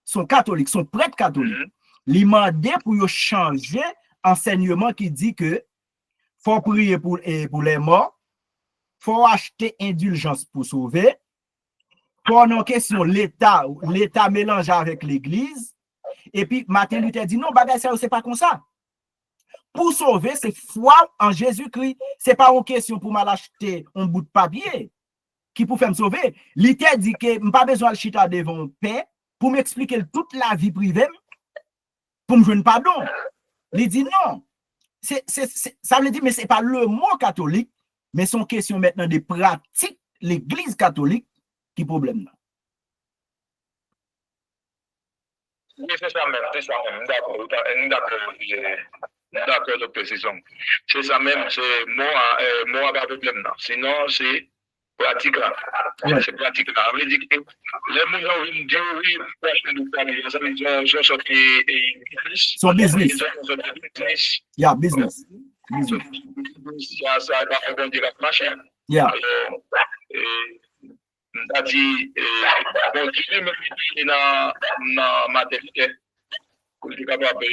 Son prêtre catholique. Li mandé pour yo changer enseignement qui dit que faut prier pour les morts, faut acheter indulgence pour sauver. Pour nos questions, l'État mélange avec l'Église. Et puis, Martin Luther dit non, bagay ça, c'est pas comme ça. Pour sauver, c'est foi en Jésus-Christ. C'est pas une question pour mal acheter un bout de papier qui pour faire me sauver. Luther dit que je n'ai pas besoin de chita devant paix pour m'expliquer toute la vie privée pour me joindre pardon. Il dit non. Ça veut dire, mais ce n'est pas le mot catholique, mais c'est une question maintenant des pratiques, l'Église catholique qui problème là. Oui, c'est ça même, d'accord, docteur, c'est ça. C'est ça même, c'est moi pas problème là. Sinon, c'est pratique là. C'est pratique là. On veut dire que les gens viennent dire oui, ça veut dire qu'ils sont son business. Yeah, business. Ça va faire bon dire la machin. Yeah. C'est-à-dire, bon, Dieu me dit dans ma tête, pour être capable de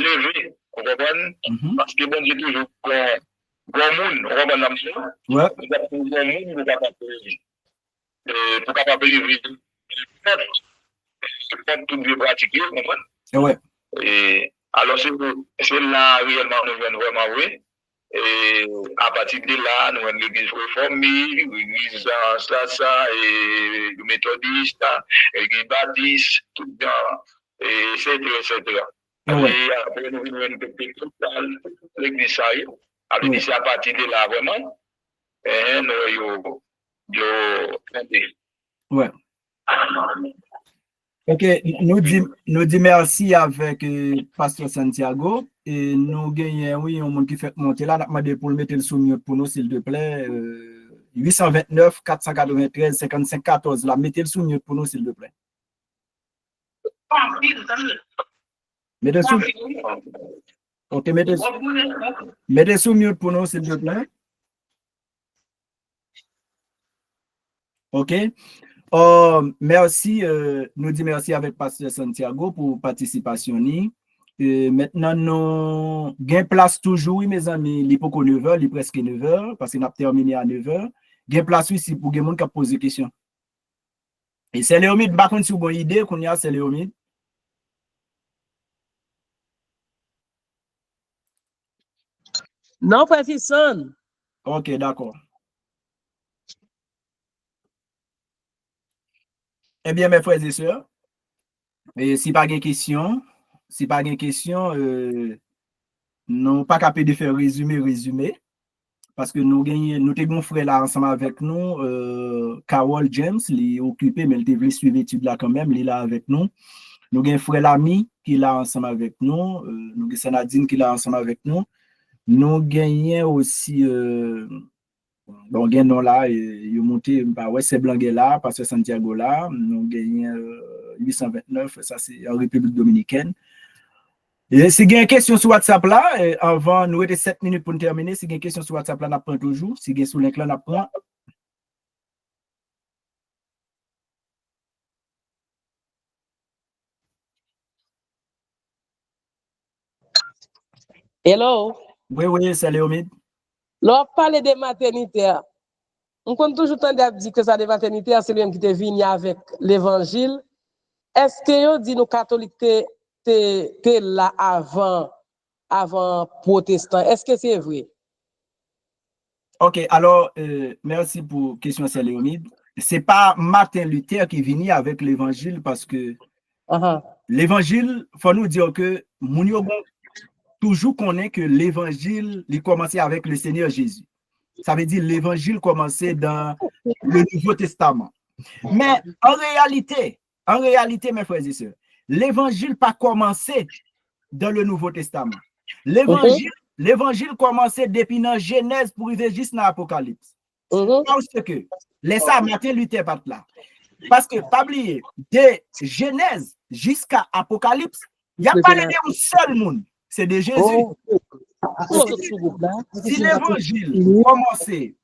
lever, vous comprenez? Parce que bon Dieu toujours, bon monde, on va dans le ouais. Bon monde, pour capable de lever, pour tout bien pratiquer, vous comprenez? Ouais. Et alors, c'est là réellement, nous venons vraiment, oui. Et à partir de là, nous avons l'église réformée, l'église et méthodiste, l'église baptiste, tout dans, etc. Et après, nous avons l'église ça, alors c'est à partir de là, vraiment, et nous ouais. Ok, nous dit merci avec Pasteur Santiago. Et nous gagnons, oui, un monde qui fait monter là, nous pour le mettre sous mute pour nous, s'il te plaît. 829 493 55 14, là, mettez le sous mute pour nous, s'il te plaît. Mettez sous. Ok, mettez sous mute pour nous, s'il te plaît. Ok. Merci, nous dit merci avec Pasteur Santiago pour participation. Maintenant, nous gain place toujours, oui, mes amis, il est pas 9h, il est presque 9h, parce qu'on a terminé à 9h. Gain place ici pour quelqu'un qui a posé question. Et c'est Léomide, par contre, si vous avez une idée, qu'on y a, c'est Léomide. Non, président. Ok, d'accord. Eh bien, mes frères et sœurs, si pas de questions, nous pas capable de faire résumé, parce que nous avons frère là ensemble avec nous, Carol James, il est occupé, mais il devait suivre l'étude là quand même, il est là avec nous. Nous avons frère l'ami qui est là ensemble avec nous, nous avons Sanadine qui est là ensemble avec nous. Nous gagnons aussi, bon, gagnons là, il est monté, bah ouais, c'est Blanc là, parce que Santiago là, nous gagnons 829, ça c'est en République Dominicaine. Et si il y a une question sur WhatsApp là, avant, nous avons 7 minutes pour terminer. Si il y a une question sur WhatsApp là, nous apprenons toujours. Si il y a sur link là, nous apprenons. Hello. Oui, c'est Léomide. L'on parle de maternité. On compte toujours dire que ça de maternité, c'est lui qui est venu avec l'évangile. Est-ce que vous dit nous catholiques t'es là avant protestant? Est-ce que c'est vrai? Ok, alors, merci pour la question, c'est Léomide. Ce n'est pas Martin Luther qui est venu avec l'évangile parce que l'évangile, il faut nous dire que Mounio toujours connaît que l'évangile, il commençait avec le Seigneur Jésus. Ça veut dire l'évangile commençait dans le Nouveau Testament. Mais en réalité, mes frères et sœurs, l'évangile pas commencé dans le Nouveau Testament. L'évangile commençait depuis dans Genèse pour arriver juste dans l'Apocalypse. Parce que, laissez Martin Luther pas là. Parce que, pas oublier, de Genèse jusqu'à Apocalypse, il n'y a pas un seul monde. C'est de Jésus. Si l'évangile commençait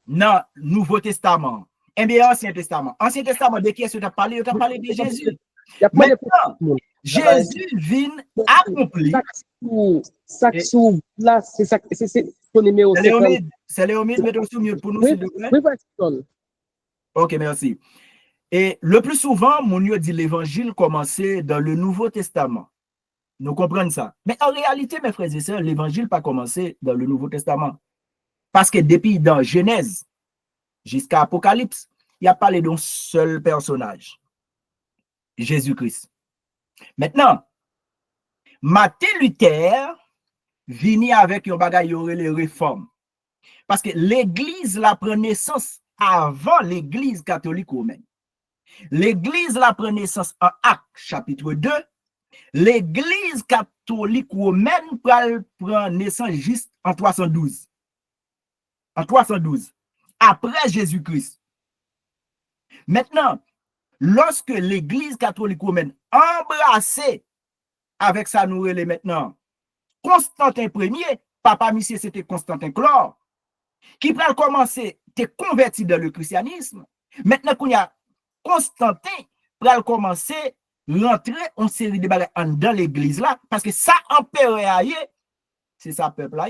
dans le Nouveau Testament, eh bien, Ancien Testament, de qui est-ce que tu as parlé? Tu as parlé de Jésus. Maintenant, Jésus vient accomplir. Là, c'est ton numéro. C'est Léomide, mettons sous mute pour nous, s'il te plaît. Oui, ok, merci. Et le plus souvent, mon Dieu dit l'évangile commençait dans le Nouveau Testament. Nous comprenons ça. Mais en réalité, mes frères et sœurs, l'évangile pas commencé dans le Nouveau Testament. Parce que depuis dans Genèse jusqu'à Apocalypse, il n'y a pas d'un seul personnage. Jésus-Christ. Maintenant, Martin Luther vient avec un bagage les réformes. Parce que l'Église la prend naissance avant l'Église catholique romaine. L'Église la prend naissance en Actes chapitre 2. L'Église catholique romaine prend naissance juste en 312. En 312. Après Jésus-Christ. Maintenant, lorsque l'Église catholique romaine embrassée avec sa nourriture maintenant, Constantin Ier, papa monsieur c'était Constantin Chlore, qui va commencer à convertir dans le christianisme. Maintenant qu'on y a Constantin va commencer à rentrer en série de bagages dans l'église là, parce que ça empereur c'est ça peuple là.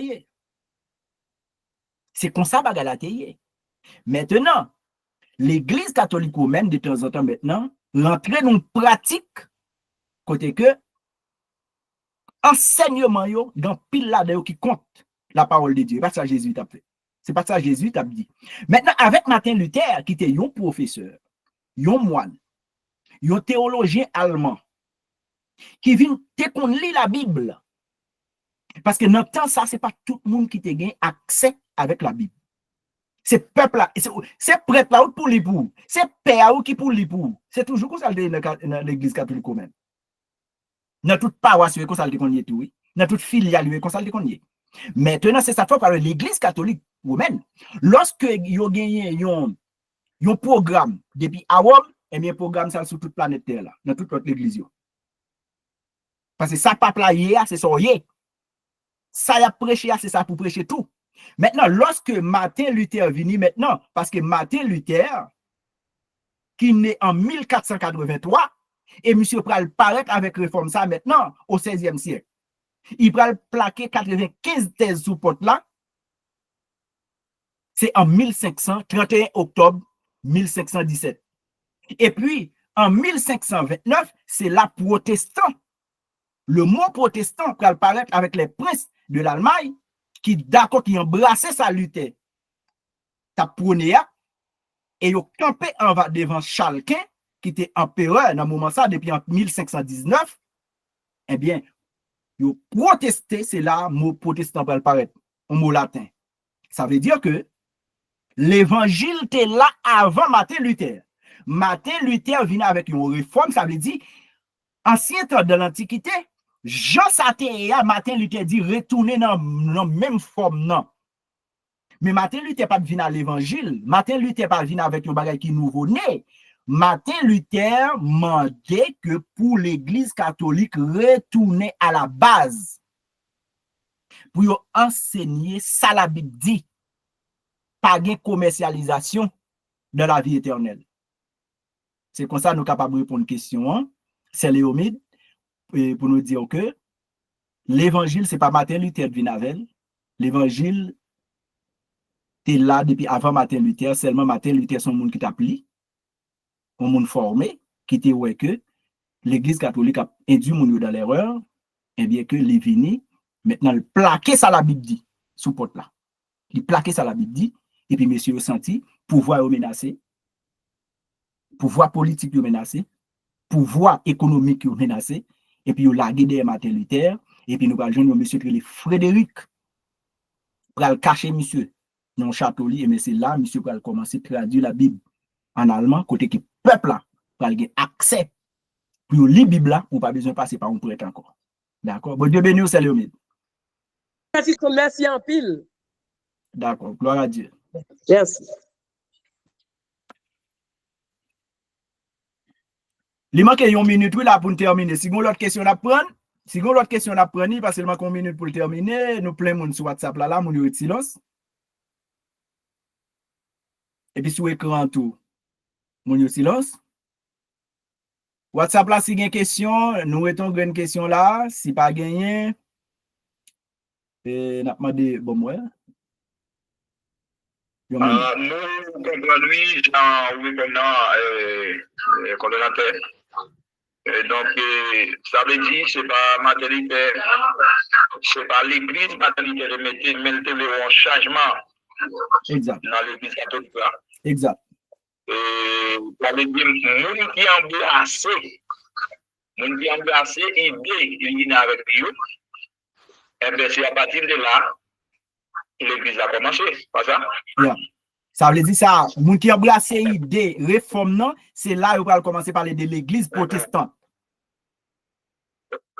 C'est comme ça bagage là. Maintenant, l'Église catholique romaine de temps en temps maintenant rentrer dans une pratique côté que enseignement yo dans pile là de qui compte la parole de Dieu. Pas ça Jésus t'a fait. C'est pas ça Jésus t'a dit. Maintenant avec Martin Luther qui était un professeur, un moine, un théologien allemand qui vient te qu'on lit la Bible. Parce que dans le temps ça c'est pas tout le monde qui te gagne accès avec la Bible. C'est peuple là, c'est prêtre là pour les pour, c'est père qui pour les pour. C'est toujours comme ça dans l'église catholique romaine. Dans toute paroisse comme ça qu'on y est tout, oui. Dans toute filiale comme ça qu'on y est. Maintenant c'est ça fait par l'église catholique romaine. Lorsque yo gagné un programme depuis à Rome, et bien programme ça sur toute planète Terre là, dans toute l'autre église yo. Parce que ça pas là c'est ça yé. Ça y a prêché c'est ça pour prêcher tout. Maintenant, lorsque Martin Luther vient maintenant, parce que Martin Luther, qui est né en 1483, et monsieur pral paraître avec réforme ça maintenant, au 16e siècle. Il pral plaquer 95 thèses sous porte là. C'est en 1531 octobre 1517. Et puis, en 1529, c'est la protestant. Le mot protestant pral paraître avec les princes de l'Allemagne, qui d'accord qui embrassait sa lutte ta prôné et yo campé en va devant Charles Quint qui était empereur dans moment ça depuis en 1519. Eh bien yo protesté, c'est là mot protestant va paraître en mot latin. Ça veut dire que l'évangile était là avant Martin Luther. Martin Luther vient avec une réforme, ça veut dire ancien temps de l'Antiquité. Jean Satéa, Martin Luther dit retourner dans la même forme, non. Mais Martin Luther pas venu à l'évangile. Martin Luther pas venu avec un bagage qui nouveau-né. Martin Luther demandait que pour l'église catholique retourner à la base. Pour enseigner ça la Bible dit. Pas de commercialisation de la vie éternelle. C'est comme ça que nous sommes capables de répondre à une question. C'est Léomide. Pour nous dire que l'évangile, ce n'est pas Martin Luther de Vinavel. L'évangile, tu es là depuis avant Martin Luther. Seulement Martin Luther, c'est un monde qui t'a pris, un monde formé, qui te ouais que l'église catholique a induit mon dans l'erreur, et bien que les vini, maintenant, le plaquer ça la Bible dit, sous porte là. Il plaquer ça la Bible dit, et puis monsieur senti, pouvoir menacé, pouvoir politique menacé, pouvoir économique menacé. Et puis, il a guidé Martin Luther, et puis nous allons joindre monsieur Frédéric, pour le cacher monsieur, dans château li, mais c'est là monsieur va commencer à traduire la Bible en allemand côté que peuple là va avoir accès pour lire Bible là ou pas besoin passer par un prêtre encore. D'accord? Bon Dieu béni ou salut. Merci en pile. D'accord, gloire à Dieu. Merci. Il manque une minute là pour terminer. Si vous avez l'autre question à prendre, parce qu'il manque une minute pour terminer, nous plein monde sur WhatsApp là, mon yo silence. Et puis sur écran tout, mon yo silence. WhatsApp là, si il y a une question, nous mettons une question là. Si pas gagné, n'a pas demandé bon moi. Nous comprenons lui, oui, maintenant, coordonnateur. Donc, ça veut dire que ce n'est pas maternité, c'est pas l'église maternité de mettre un changement exact. Dans l'église catholique. Exact. Ça veut dire que nous qui embrassé l'idée il y a avec Dieu, et bien c'est à partir de là, l'église a commencé, pas ça? Yeah. Ça veut dire ça, moun qui embrasse l'idée réforme non, c'est là où on va commencer à parler de l'église protestante.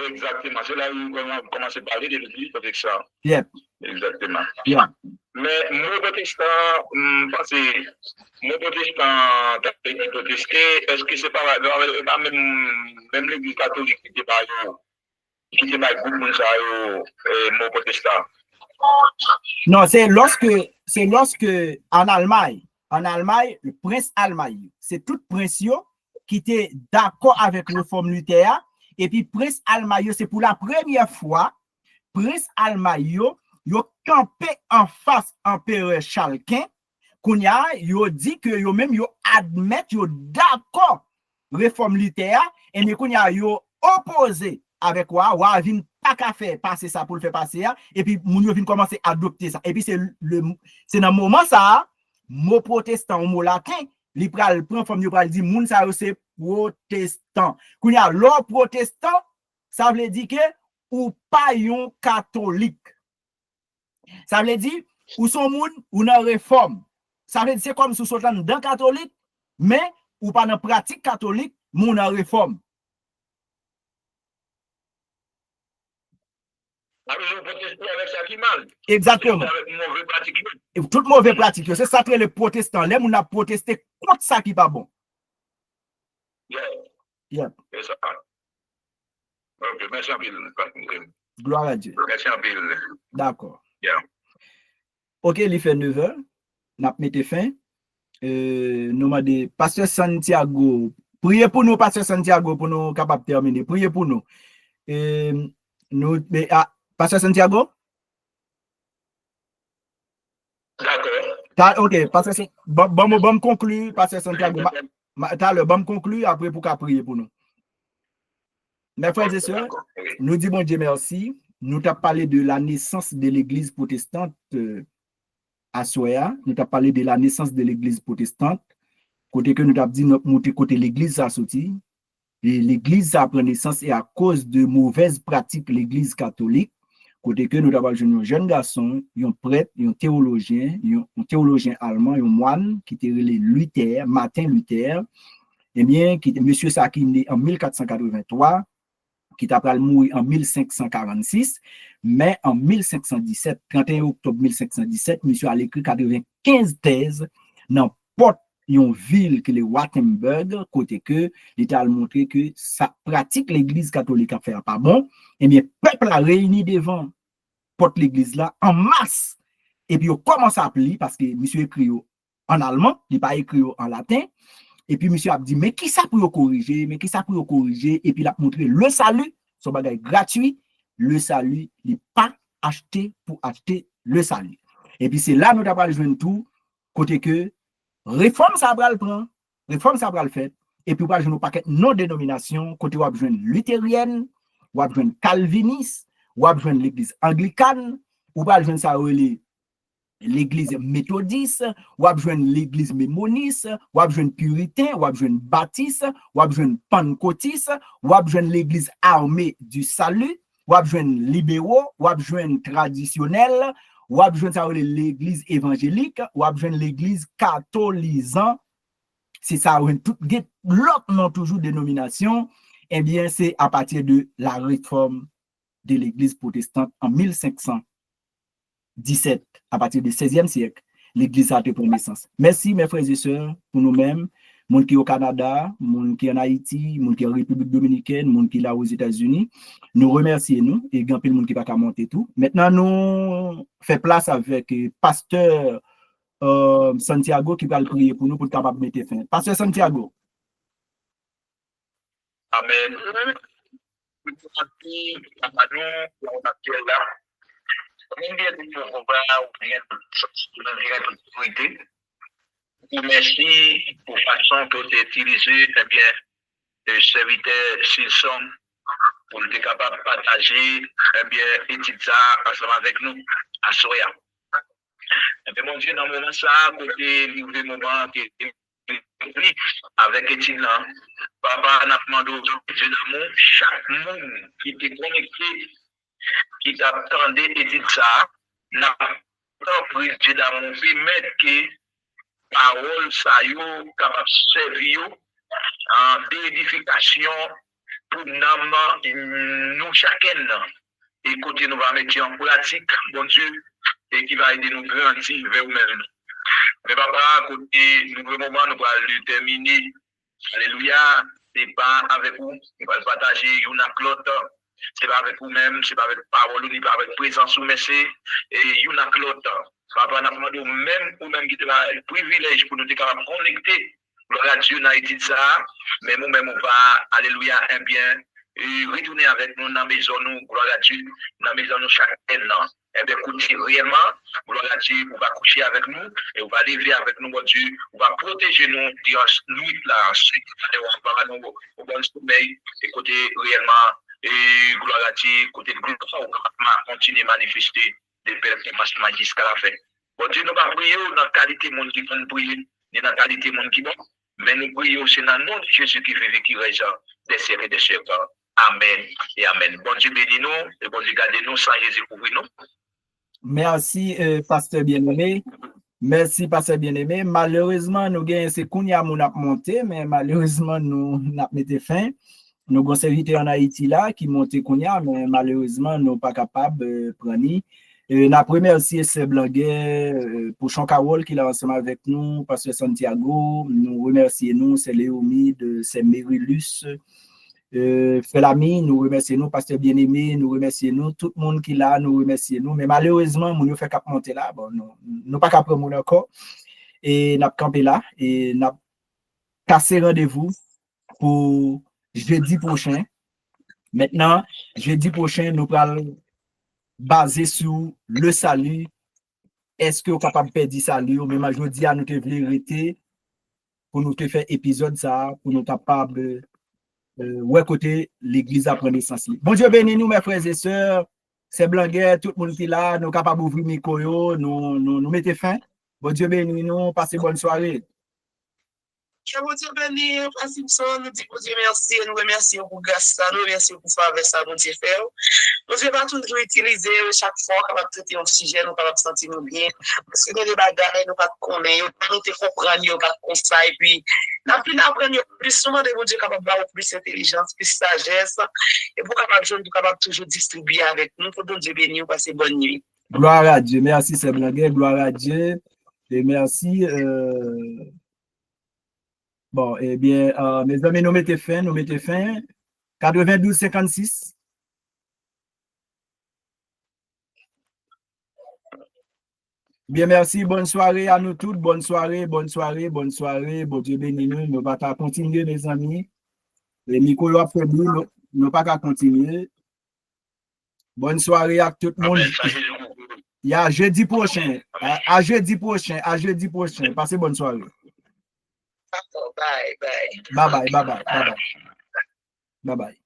Exactement, c'est là où on va commencer à parler de l'église protestante. Yep. Exactement. Yeah. Mais mon protestant, parce que mon protestant, protesté, est-ce que c'est pas même l'église catholique qui était pas groupe mon protestant? Non, c'est lorsque en Allemagne, le prince allemand, c'est tout prince qui était d'accord avec la réforme Luther, et puis prince allemand, c'est pour la première fois, prince allemand, yo campé en face empereur Charles Quint, qu'on y a, yo dit que yo même yo admet, yo d'accord réforme Luther, et mais qu'on y a yo opposé avec quoi, ou vin pas qu'à faire passer ça pour le faire passer, et puis moun yo vin commencer à adopter ça. Et puis c'est dans le moment ça, mot protestant ou mot latin, li pral prend forme, yo pral dit moun ça c'est protestant. Qu'on y a l'or protestant, ça veut dire que ou pas yon catholique. Ça veut dire ou son moun ou nan réforme. Ça veut dire c'est comme si vous êtes dans catholique, mais ou pas dans pratique catholique, moun nan réforme. Exactement. Toute mauvaise pratique, c'est ça que les protestants, les gens ont protesté contre ça qui n'est pas bon. Yeah. C'est ça. Ok, merci un peu. Gloire à Dieu. Merci un peu. D'accord. Yeah. Ok, il fait 9h. N'a mis fin. Nous m'a dit, Pasteur Santiago, priez pour nous, Pasteur Santiago, pour nous capables de terminer. Priez pour nous. Pasteur Santiago? D'accord. Ok, Pasteur bon conclure, Pasteur Santiago. Bon conclure, après pour qu'à prier pour nous. Mes frères et sœurs, nous disons bon Dieu merci. Nous t'avons parlé de la naissance de l'église protestante à Soya. Nous t'avons parlé de la naissance de l'église protestante. Côté que nous t'avons dit notre côté l'église a sorti. Et l'église a pris naissance et à cause de mauvaises pratiques l'église catholique. Côté que nous avons un jeune garçon, un prêtre, un théologien allemand, un moine qui était relé Luther, Martin Luther. Eh bien, monsieur ça qui est né en 1483, qui t'a pris mourir en 1546, mais en 1517, 31 octobre 1517, monsieur a écrit 95 thèses dans porte une ville que le Wittenberg, côté que l'État a montré que ça pratique l'église catholique à faire pas bon, et bien, peuple a réuni devant porte l'église là en masse, et puis on commence à appeler parce que monsieur écrit en allemand, il pas écrit en latin, et puis monsieur a dit, mais qui ça pour corriger, et puis il a montré le salut, son bagage gratuit, le salut, il n'est pas acheté pour acheter le salut. Et puis c'est là nous avons besoin de tout, côté que réforme ça va le prendre, réforme ça va le faire, et puis on va jouer nos paquets non-dénomination, côté on va besoin luthérienne, on va besoin calviniste, on va besoin l'église anglicane, on va besoin ça l'église méthodiste, on va besoin l'église mémoniste, on va besoin puritain, on va besoin baptiste, on va besoin pentecôtiste, on va besoin l'église armée du salut, on va besoin libéraux, on va besoin traditionnel, ou a besoin de l'église évangélique, ou a besoin de l'église catholisante, c'est ça, l'autre nom toujours dénomination, eh bien, c'est à partir de la réforme de l'église protestante en 1517, à partir du 16e siècle, l'église a été pour naissance. Merci, mes frères et sœurs, pour nous-mêmes, monde qui est au Canada, monde qui est en Haïti, monde qui est en République dominicaine, monde qui est là aux États-Unis. Nous remercions nous et grand peu de monde qui va pas monter tout. Maintenant, nous fait place avec pasteur Santiago qui va le prier pour nous pour capable mettre fin. Pasteur Santiago. Amen. Merci pour la façon que tu as utilisé, eh bien, le serviteur Silson pour être capable de partager, eh bien, étude ça ensemble avec nous à Soya. Eh bien, mon Dieu, dans le moment ça, côté livre moment qui est avec étude là, papa n'a demandé aux Dieu d'amour, chaque monde qui était connecté, qui t'attendait étude ça, n'a pas pris Dieu d'amour, permettre que parole ça yo capable servir en d'édification pour nous chacun et côté nous va mettre en pratique bon Dieu et qui va aider nous grandir vers nous-mêmes. Mais papa côté nous moment nous va le terminer. Alléluia, c'est pas avec vous, on va le partager une avec l'autre. C'est pas avec vous-même, c'est pas avec parole, ni pas avec présence ou merci et une avec l'autre. Papa, nous demandons même ou même qui te le privilège pour nous être capables de connecter. Gloire à Dieu, n'a été ça, mais nous-mêmes, on va, alléluia, un bien, et retourner avec nous dans la maison, nous, gloire à Dieu, dans la maison, nous, chacun, et bien, écoutez, réellement, gloire à Dieu, on va coucher avec nous, et on va lever avec nous, mon Dieu, on va protéger nous, nuit là, on va nous sommeil, écoutez, réellement, et gloire à Dieu, côté de gloire, on va continuer à manifester des performances jusqu'à la fin. Bon Dieu, nous ne pas prier dans la qualité de monde qui font prier, ni dans la qualité de monde qui bon, mais nous prions c'est dans le nom de Jésus qui vit, qui régent des siècles et des siècles. Amen et Amen. Bon Dieu bénis nous, et bon Dieu garde nous sans Jésus couvrir nous. Merci, pasteur bien-aimé. Merci, pasteur bien-aimé. Malheureusement, nous gagnons ces Kounia mon a monté, mais malheureusement, nous n'avons pas mis fin. Nous avons serviteur en Haïti là qui monte Kounia, mais malheureusement, nous ne sommes pas capables de prendre. La première aussi, c'est Blanguet pour Chankawol qui est ensemble avec nous, pasteur Santiago. Nous remercions nous, c'est Léomide, c'est Mérilus. Felami, nous remercions nous, pasteur bien-aimé, nous remercions nous, tout le monde qui est là, nous remercions nous, mais malheureusement, nous fait cap monter là, bon, nous pas capable mon encore, et nous campé là, et nous cassé rendez-vous pour jeudi prochain. Maintenant, jeudi prochain, nous allons baser sur le salut. Est-ce que vous êtes capable de perdre le salut, ou même jeudi à nous te vérité pour nous te faire épisode ça, pour nous capable ouais, côté l'église à prendre naissance. Bon Dieu bénis nous, mes frères et sœurs. C'est Blanguet, tout le monde qui est là, nous capables d'ouvrir micro, nous mettez fin. Bon Dieu bénis nous, passez bonne soirée. Que bon Dieu bénisse, Simpson, nous disons Dieu merci, nous remercions pour grâce, nous remercions pour faveur ça, bon Dieu fait. Nous devons pas toujours utiliser chaque fois qu'on va traiter un sujet, nous va sentir nous bien. Parce que nous des bagarres, nous pas connaître, nous te comprendre, nous pas conseil, puis nous apprendre plus souvent de bon Dieu capable d'avoir plus d'intelligence, plus sagesse, et pour capable de capable toujours distribuer avec nous. Pour bon Dieu bénisse, passer bonne nuit. Gloire à Dieu, merci c'est Blanguet, gloire à Dieu, et merci. Bon, eh bien, mes amis, nous mettez fin. 92-56. Bien, merci. Bonne soirée à nous toutes. Bonne soirée. Bon Dieu bénis nous. Nous ne pas continuer, mes amis. Les micros ont fait nous ne pas qu'à continuer. Bonne soirée à tout le monde. Il y a jeudi prochain. À jeudi prochain. Passez bonne soirée. Bye bye. Bye bye.